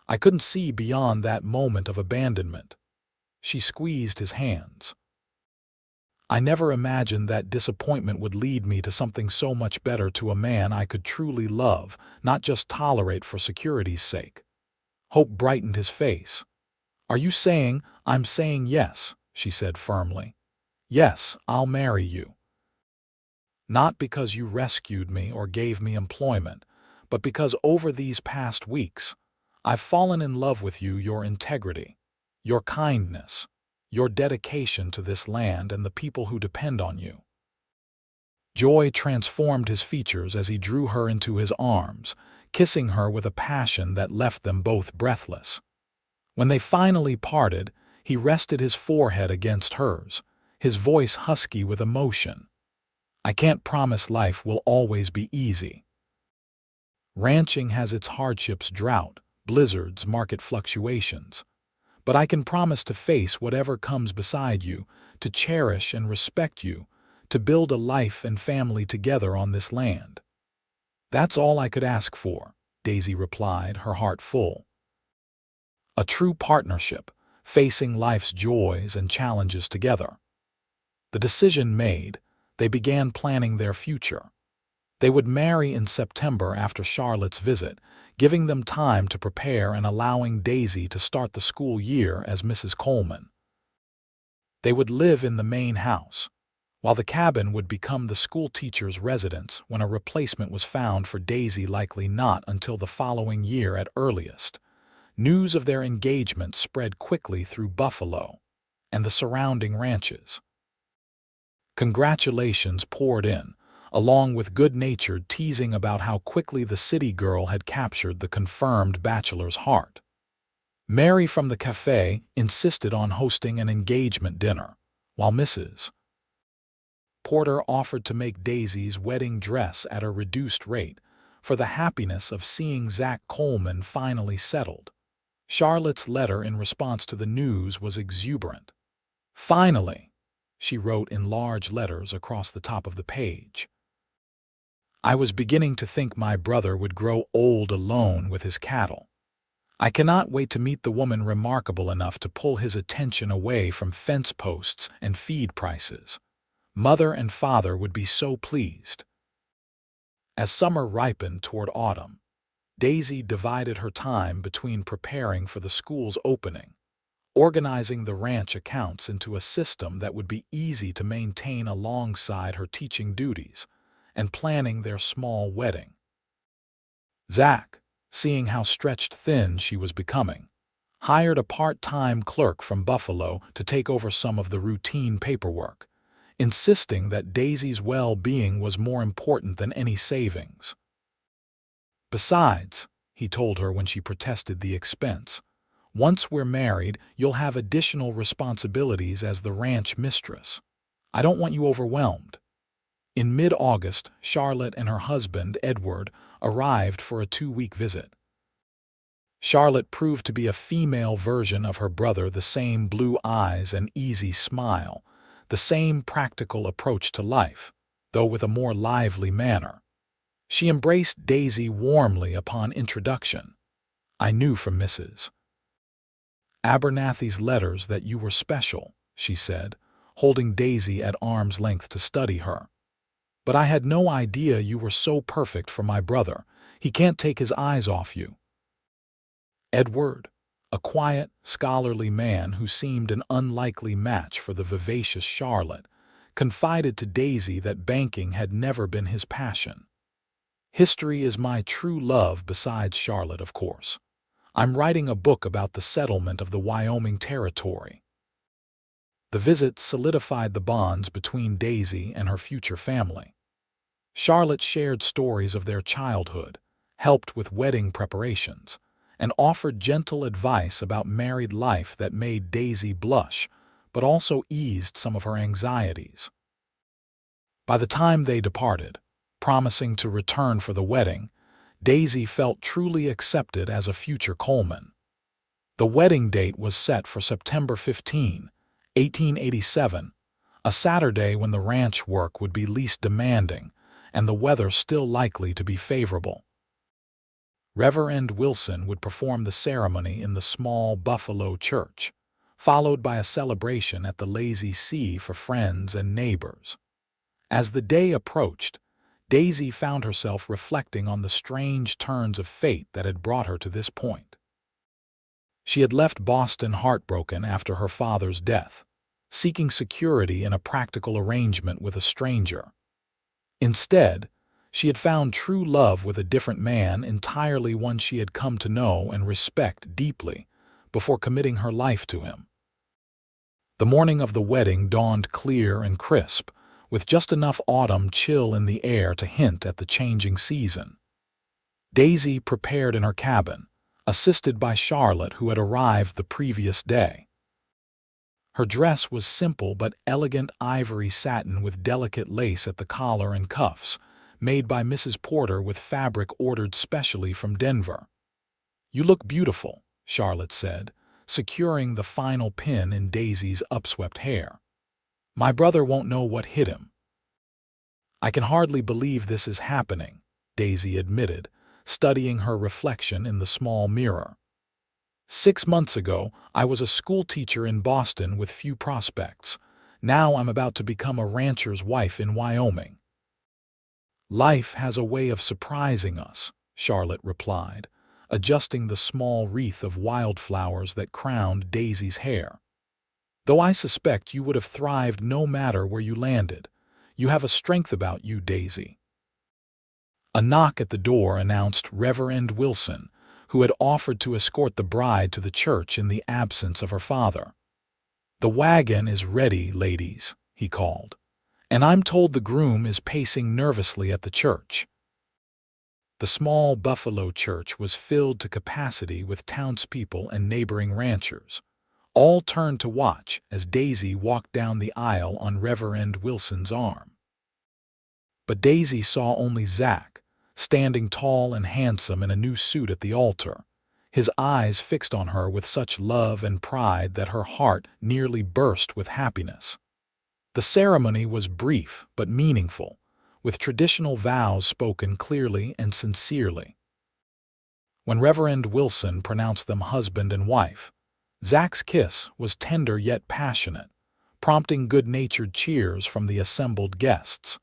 I couldn't see beyond that moment of abandonment." She squeezed his hands. "I never imagined that disappointment would lead me to something so much better, to a man I could truly love, not just tolerate for security's sake." Hope brightened his face. "Are you saying—" "I'm saying yes," she said firmly. "Yes, I'll marry you. Not because you rescued me or gave me employment, but because over these past weeks, I've fallen in love with you, your integrity, your kindness, your dedication to this land and the people who depend on you." Joy transformed his features as he drew her into his arms, kissing her with a passion that left them both breathless. When they finally parted, he rested his forehead against hers, his voice husky with emotion. "I can't promise life will always be easy. Ranching has its hardships: drought, blizzards, market fluctuations. But I can promise to face whatever comes beside you, to cherish and respect you, to build a life and family together on this land." "That's all I could ask for," Daisy replied, her heart full. "A true partnership, facing life's joys and challenges together." The decision made, they began planning their future. They would marry in September after Charlotte's visit, giving them time to prepare and allowing Daisy to start the school year as Mrs. Coleman. They would live in the main house, while the cabin would become the school teacher's residence when a replacement was found for Daisy, likely not until the following year at earliest. News of their engagement spread quickly through Buffalo and the surrounding ranches. Congratulations poured in, along with good-natured teasing about how quickly the city girl had captured the confirmed bachelor's heart. Mary from the cafe insisted on hosting an engagement dinner, while Mrs. Porter offered to make Daisy's wedding dress at a reduced rate for the happiness of seeing Zach Coleman finally settled. Charlotte's letter in response to the news was exuberant. "Finally," she wrote in large letters across the top of the page. "I was beginning to think my brother would grow old alone with his cattle. I cannot wait to meet the woman remarkable enough to pull his attention away from fence posts and feed prices. Mother and father would be so pleased." As summer ripened toward autumn, Daisy divided her time between preparing for the school's opening, organizing the ranch accounts into a system that would be easy to maintain alongside her teaching duties, and planning their small wedding. Zach, seeing how stretched thin she was becoming, hired a part-time clerk from Buffalo to take over some of the routine paperwork, insisting that Daisy's well-being was more important than any savings. "Besides," he told her when she protested the expense, Once we're married, you'll have additional responsibilities as the ranch mistress. I don't want you overwhelmed." In mid-August, Charlotte and her husband, Edward, arrived for a 2-week visit. Charlotte proved to be a female version of her brother, the same blue eyes and easy smile, the same practical approach to life, though with a more lively manner. She embraced Daisy warmly upon introduction. "I knew from Mrs. Abernathy's letters that you were special," she said, holding Daisy at arm's length to study her. "But I had no idea you were so perfect for my brother. He can't take his eyes off you." Edward, a quiet, scholarly man who seemed an unlikely match for the vivacious Charlotte, confided to Daisy that banking had never been his passion. "History is my true love besides Charlotte, of course. I'm writing a book about the settlement of the Wyoming territory." The visit solidified the bonds between Daisy and her future family. Charlotte shared stories of their childhood, helped with wedding preparations, and offered gentle advice about married life that made Daisy blush, but also eased some of her anxieties. By the time they departed, promising to return for the wedding, Daisy felt truly accepted as a future Coleman. The wedding date was set for September 15, 1887, a Saturday when the ranch work would be least demanding and the weather still likely to be favorable. Reverend Wilson would perform the ceremony in the small Buffalo church, followed by a celebration at the Lazy Sea for friends and neighbors. As the day approached, Daisy found herself reflecting on the strange turns of fate that had brought her to this point. She had left Boston heartbroken after her father's death, seeking security in a practical arrangement with a stranger. Instead, she had found true love with a different man, entirely one she had come to know and respect deeply before committing her life to him. The morning of the wedding dawned clear and crisp, with just enough autumn chill in the air to hint at the changing season. Daisy prepared in her cabin, assisted by Charlotte, who had arrived the previous day. Her dress was simple but elegant ivory satin with delicate lace at the collar and cuffs, made by Mrs. Porter with fabric ordered specially from Denver. "You look beautiful," Charlotte said, securing the final pin in Daisy's upswept hair. "My brother won't know what hit him." "I can hardly believe this is happening," Daisy admitted, studying her reflection in the small mirror. "6 months ago, I was a schoolteacher in Boston with few prospects. Now I'm about to become a rancher's wife in Wyoming." "Life has a way of surprising us," Charlotte replied, adjusting the small wreath of wildflowers that crowned Daisy's hair. "Though I suspect you would have thrived no matter where you landed. You have a strength about you, Daisy." A knock at the door announced Reverend Wilson, who had offered to escort the bride to the church in the absence of her father. "The wagon is ready, ladies," he called, "and I'm told the groom is pacing nervously at the church." The small Buffalo church was filled to capacity with townspeople and neighboring ranchers. All turned to watch as Daisy walked down the aisle on Reverend Wilson's arm. But Daisy saw only Zach, standing tall and handsome in a new suit at the altar, his eyes fixed on her with such love and pride that her heart nearly burst with happiness. The ceremony was brief but meaningful, with traditional vows spoken clearly and sincerely. When Reverend Wilson pronounced them husband and wife, Zach's kiss was tender yet passionate, prompting good-natured cheers from the assembled guests.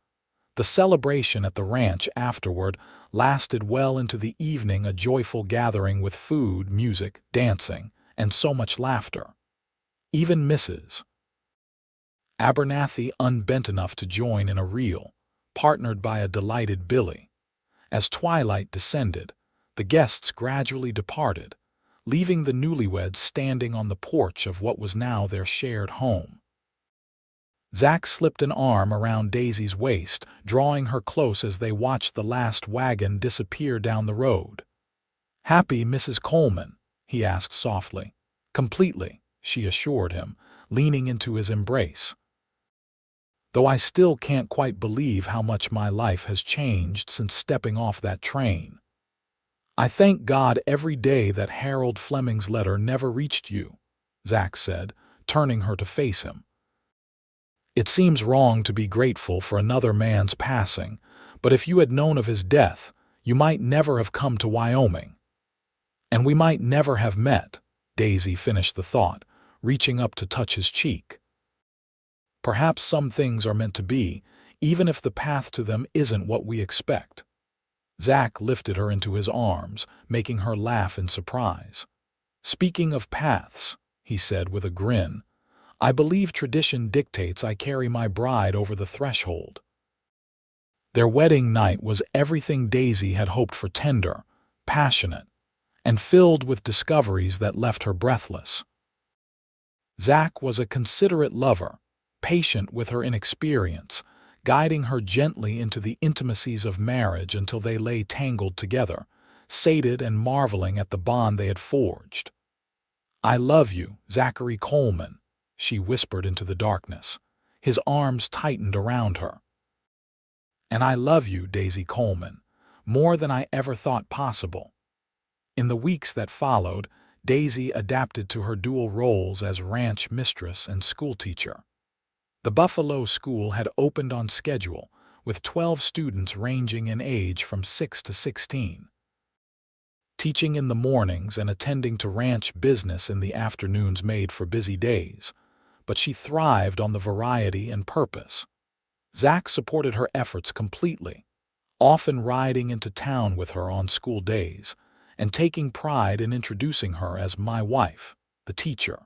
The celebration at the ranch afterward lasted well into the evening, a joyful gathering with food, music, dancing, and so much laughter. Even Mrs. Abernathy unbent enough to join in a reel, partnered by a delighted Billy. As twilight descended, the guests gradually departed, leaving the newlyweds standing on the porch of what was now their shared home. Zach slipped an arm around Daisy's waist, drawing her close as they watched the last wagon disappear down the road. "Happy Mrs. Coleman?" he asked softly, Completely, she assured him, leaning into his embrace. Though I still can't quite believe how much my life has changed since stepping off that train. I thank God every day that Harold Fleming's letter never reached you, Zach said, turning her to face him. It seems wrong to be grateful for another man's passing, but if you had known of his death, you might never have come to Wyoming. And we might never have met, Daisy finished the thought, reaching up to touch his cheek. Perhaps some things are meant to be, even if the path to them isn't what we expect. Zach lifted her into his arms, making her laugh in surprise. Speaking of paths, he said with a grin, I believe tradition dictates I carry my bride over the threshold. Their wedding night was everything Daisy had hoped for, tender, passionate, and filled with discoveries that left her breathless. Zach was a considerate lover, patient with her inexperience, guiding her gently into the intimacies of marriage until they lay tangled together, sated and marveling at the bond they had forged. I love you, Zachary Coleman, she whispered into the darkness. His arms tightened around her. And I love you, Daisy Coleman, more than I ever thought possible. In the weeks that followed, Daisy adapted to her dual roles as ranch mistress and schoolteacher. The Buffalo school had opened on schedule, with 12 students ranging in age from 6 to 16. Teaching in the mornings and attending to ranch business in the afternoons made for busy days, but she thrived on the variety and purpose. Zach supported her efforts completely, often riding into town with her on school days, and taking pride in introducing her as my wife, the teacher.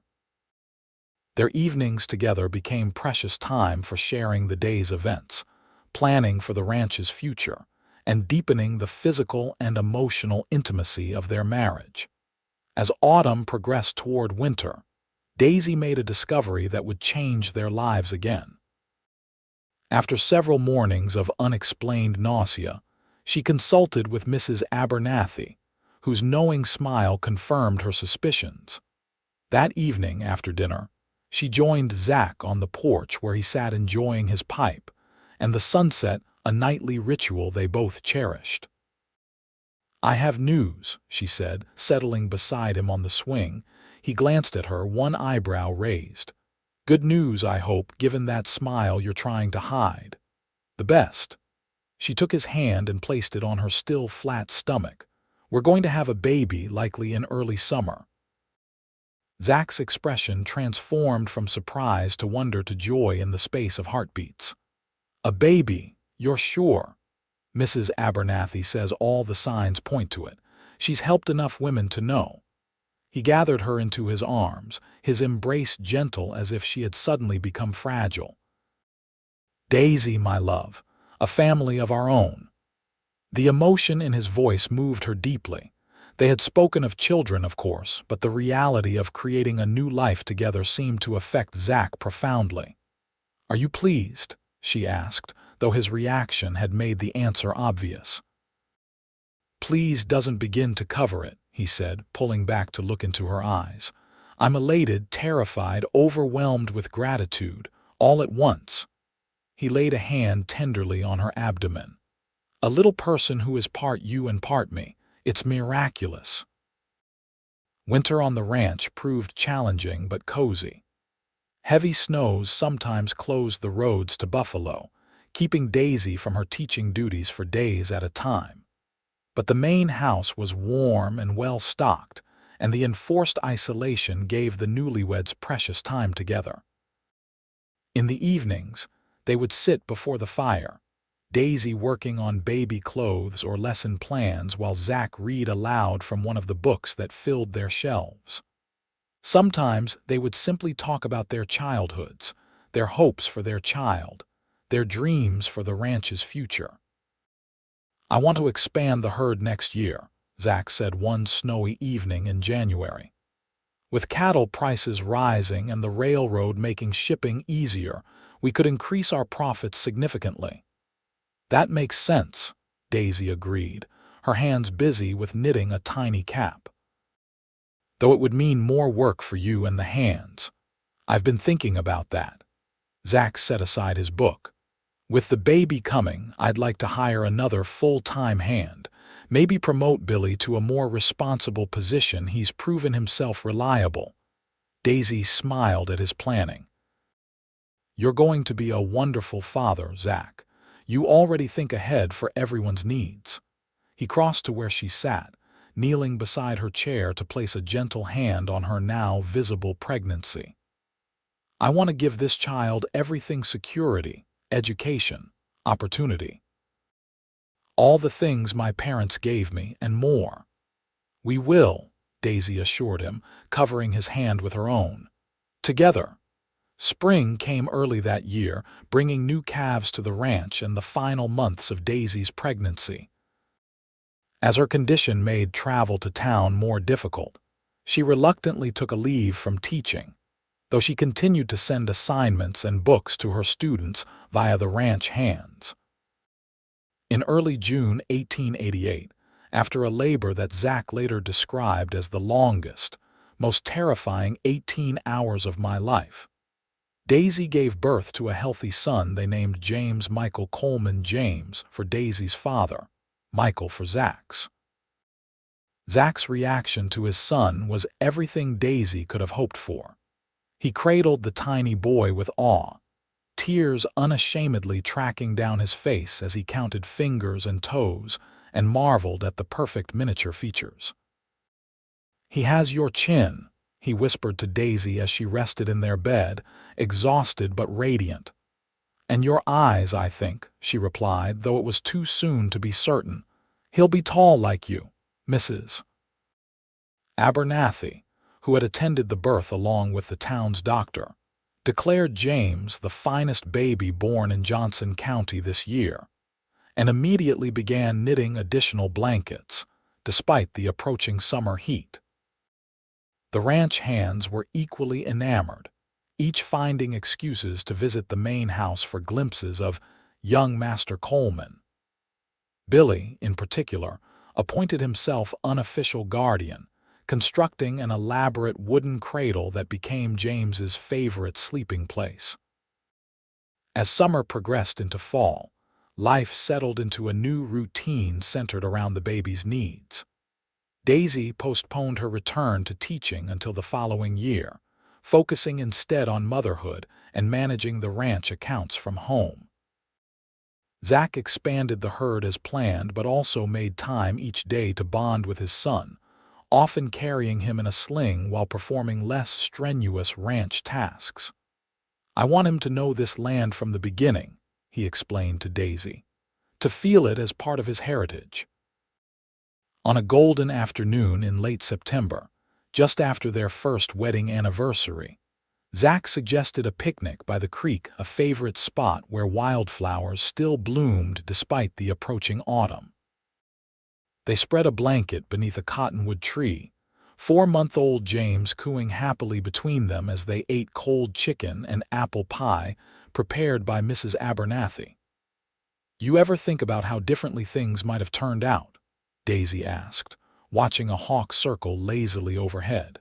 Their evenings together became precious time for sharing the day's events, planning for the ranch's future, and deepening the physical and emotional intimacy of their marriage. As autumn progressed toward winter, Daisy made a discovery that would change their lives again. After several mornings of unexplained nausea, she consulted with Mrs. Abernathy, whose knowing smile confirmed her suspicions. That evening, after dinner, she joined Zach on the porch where he sat enjoying his pipe, and the sunset a nightly ritual they both cherished. I have news, she said, settling beside him on the swing. He glanced at her, one eyebrow raised. Good news, I hope, given that smile you're trying to hide. The best. She took his hand and placed it on her still flat stomach. We're going to have a baby, likely in early summer. Zach's expression transformed from surprise to wonder to joy in the space of heartbeats. A baby, you're sure? Mrs. Abernathy says all the signs point to it. She's helped enough women to know. He gathered her into his arms, his embrace gentle as if she had suddenly become fragile. Daisy, my love, a family of our own. The emotion in his voice moved her deeply. They had spoken of children, of course, but the reality of creating a new life together seemed to affect Zach profoundly. Are you pleased? She asked, though his reaction had made the answer obvious. Pleased doesn't begin to cover it, he said, pulling back to look into her eyes. I'm elated, terrified, overwhelmed with gratitude, all at once. He laid a hand tenderly on her abdomen. A little person who is part you and part me. It's miraculous. Winter on the ranch proved challenging but cozy. Heavy snows sometimes closed the roads to Buffalo, keeping Daisy from her teaching duties for days at a time. But the main house was warm and well-stocked, and the enforced isolation gave the newlyweds precious time together. In the evenings, they would sit before the fire, Daisy working on baby clothes or lesson plans while Zach read aloud from one of the books that filled their shelves. Sometimes they would simply talk about their childhoods, their hopes for their child, their dreams for the ranch's future. I want to expand the herd next year, Zach said one snowy evening in January. With cattle prices rising and the railroad making shipping easier, we could increase our profits significantly. That makes sense, Daisy agreed, her hands busy with knitting a tiny cap. though it would mean more work for you and the hands. I've been thinking about that. Zach set aside his book. With the baby coming, I'd like to hire another full-time hand, maybe promote Billy to a more responsible position. He's proven himself reliable. Daisy smiled at his planning. You're going to be a wonderful father, Zach. You already think ahead for everyone's needs. He crossed to where she sat, kneeling beside her chair to place a gentle hand on her now visible pregnancy. I want to give this child everything: security, education, opportunity. All the things my parents gave me and more. We will, Daisy assured him, covering his hand with her own. Together. Spring came early that year, bringing new calves to the ranch and the final months of Daisy's pregnancy. As her condition made travel to town more difficult, she reluctantly took a leave from teaching, though she continued to send assignments and books to her students via the ranch hands. In early June 1888, after a labor that Zach later described as the longest, most terrifying 18 hours of my life, Daisy gave birth to a healthy son they named James Michael Coleman, James for Daisy's father, Michael for Zach's. Zach's reaction to his son was everything Daisy could have hoped for. He cradled the tiny boy with awe, tears unashamedly tracking down his face as he counted fingers and toes and marveled at the perfect miniature features. "He has your chin," he whispered to Daisy as she rested in their bed, exhausted but radiant. "And your eyes, I think," she replied, though it was too soon to be certain. "He'll be tall like you, Mrs. Abernathy," who had attended the birth along with the town's doctor, declared James the finest baby born in Johnson County this year, and immediately began knitting additional blankets, despite the approaching summer heat. The ranch hands were equally enamored, each finding excuses to visit the main house for glimpses of young Master Coleman. Billy, in particular, appointed himself unofficial guardian, constructing an elaborate wooden cradle that became James's favorite sleeping place. As summer progressed into fall, life settled into a new routine centered around the baby's needs. Daisy postponed her return to teaching until the following year, focusing instead on motherhood and managing the ranch accounts from home. Zach expanded the herd as planned but also made time each day to bond with his son, often carrying him in a sling while performing less strenuous ranch tasks. "I want him to know this land from the beginning," he explained to Daisy, "to feel it as part of his heritage." On a golden afternoon in late September, just after their first wedding anniversary, Zach suggested a picnic by the creek, a favorite spot where wildflowers still bloomed despite the approaching autumn. They spread a blanket beneath a cottonwood tree, 4-month-old James cooing happily between them as they ate cold chicken and apple pie prepared by Mrs. Abernathy. "You ever think about how differently things might have turned out?" Daisy asked, watching a hawk circle lazily overhead.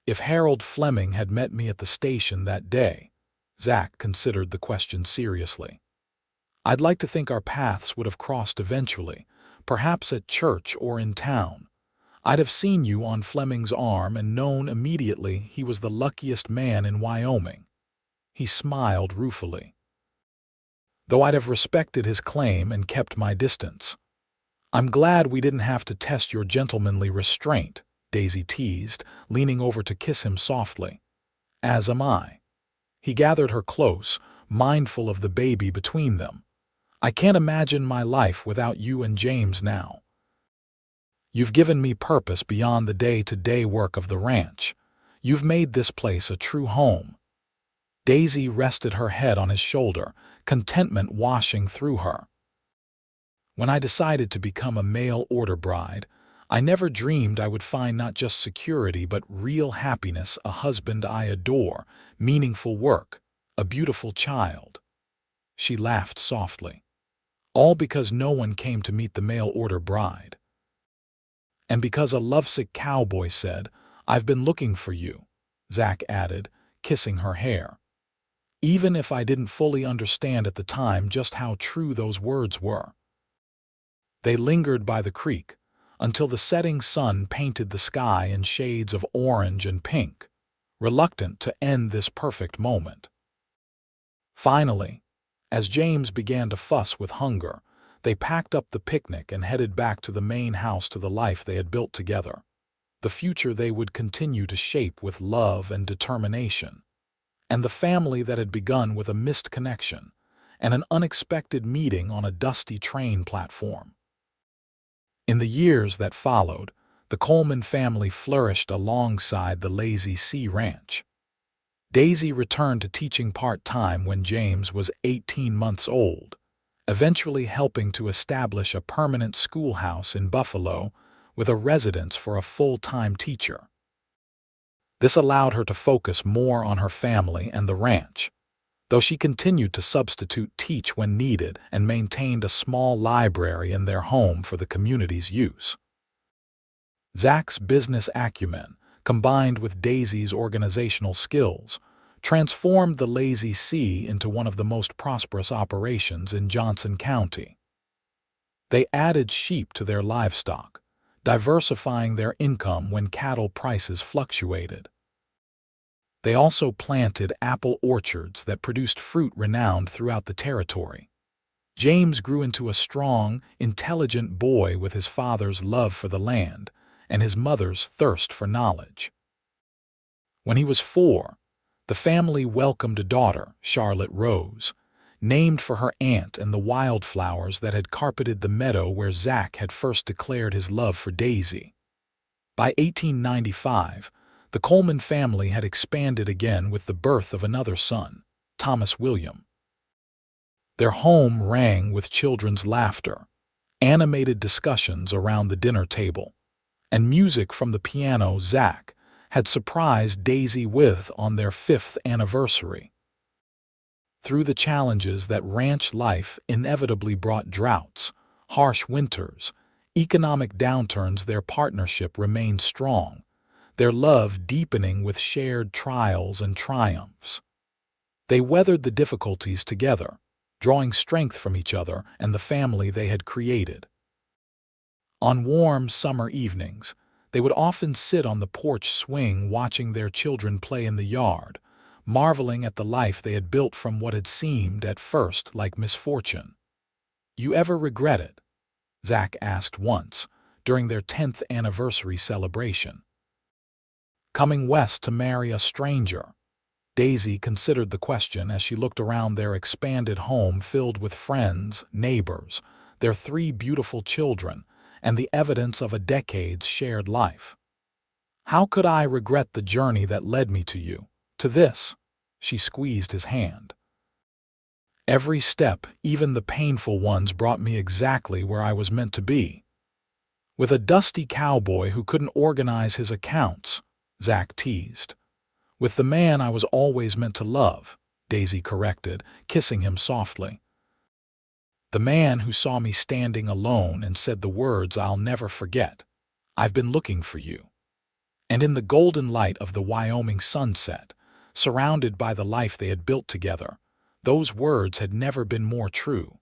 "If Harold Fleming had met me at the station that day," Zach considered the question seriously, "I'd like to think our paths would have crossed eventually, perhaps at church or in town. I'd have seen you on Fleming's arm and known immediately he was the luckiest man in Wyoming." He smiled ruefully. "Though I'd have respected his claim and kept my distance. I'm glad we didn't have to test your gentlemanly restraint," Daisy teased, leaning over to kiss him softly. "As am I." He gathered her close, mindful of the baby between them. "I can't imagine my life without you and James now. You've given me purpose beyond the day-to-day work of the ranch. You've made this place a true home." Daisy rested her head on his shoulder, contentment washing through her. "When I decided to become a mail-order bride, I never dreamed I would find not just security but real happiness, a husband I adore, meaningful work, a beautiful child." She laughed softly. "All because no one came to meet the mail-order bride." And because a lovesick cowboy said, "I've been looking for you," Zach added, kissing her hair. Even if I didn't fully understand at the time just how true those words were. They lingered by the creek until the setting sun painted the sky in shades of orange and pink, reluctant to end this perfect moment. Finally, as James began to fuss with hunger, they packed up the picnic and headed back to the main house, to the life they had built together, the future they would continue to shape with love and determination, and the family that had begun with a missed connection and an unexpected meeting on a dusty train platform. In the years that followed, the Coleman family flourished alongside the Lazy C Ranch. Daisy returned to teaching part-time when James was 18 months old, eventually helping to establish a permanent schoolhouse in Buffalo with a residence for a full-time teacher. This allowed her to focus more on her family and the ranch, though she continued to substitute teach when needed and maintained a small library in their home for the community's use. Zach's business acumen, combined with Daisy's organizational skills, transformed the Lazy C into one of the most prosperous operations in Johnson County. They added sheep to their livestock, diversifying their income when cattle prices fluctuated. They also planted apple orchards that produced fruit renowned throughout the territory. James grew into a strong, intelligent boy with his father's love for the land and his mother's thirst for knowledge. When he was 4, the family welcomed a daughter, Charlotte Rose, named for her aunt and the wildflowers that had carpeted the meadow where Zach had first declared his love for Daisy. By 1895, the Coleman family had expanded again with the birth of another son, Thomas William. Their home rang with children's laughter, animated discussions around the dinner table, and music from the piano Zach had surprised Daisy with on their 5th anniversary. Through the challenges that ranch life inevitably brought, droughts, harsh winters, economic downturns, their partnership remained strong, their love deepening with shared trials and triumphs. They weathered the difficulties together, drawing strength from each other and the family they had created. On warm summer evenings, they would often sit on the porch swing watching their children play in the yard, marveling at the life they had built from what had seemed at first like misfortune. "You ever regret it?" Zach asked once, during their 10th anniversary celebration. "Coming west to marry a stranger?" Daisy considered the question as she looked around their expanded home filled with friends, neighbors, their 3 beautiful children, and the evidence of a decade's shared life. "How could I regret the journey that led me to you, to this?" She squeezed his hand. "Every step, even the painful ones, brought me exactly where I was meant to be." "With a dusty cowboy who couldn't organize his accounts," Zach teased. "With the man I was always meant to love," Daisy corrected, kissing him softly. "The man who saw me standing alone and said the words I'll never forget, 'I've been looking for you.'" And in the golden light of the Wyoming sunset, surrounded by the life they had built together, those words had never been more true.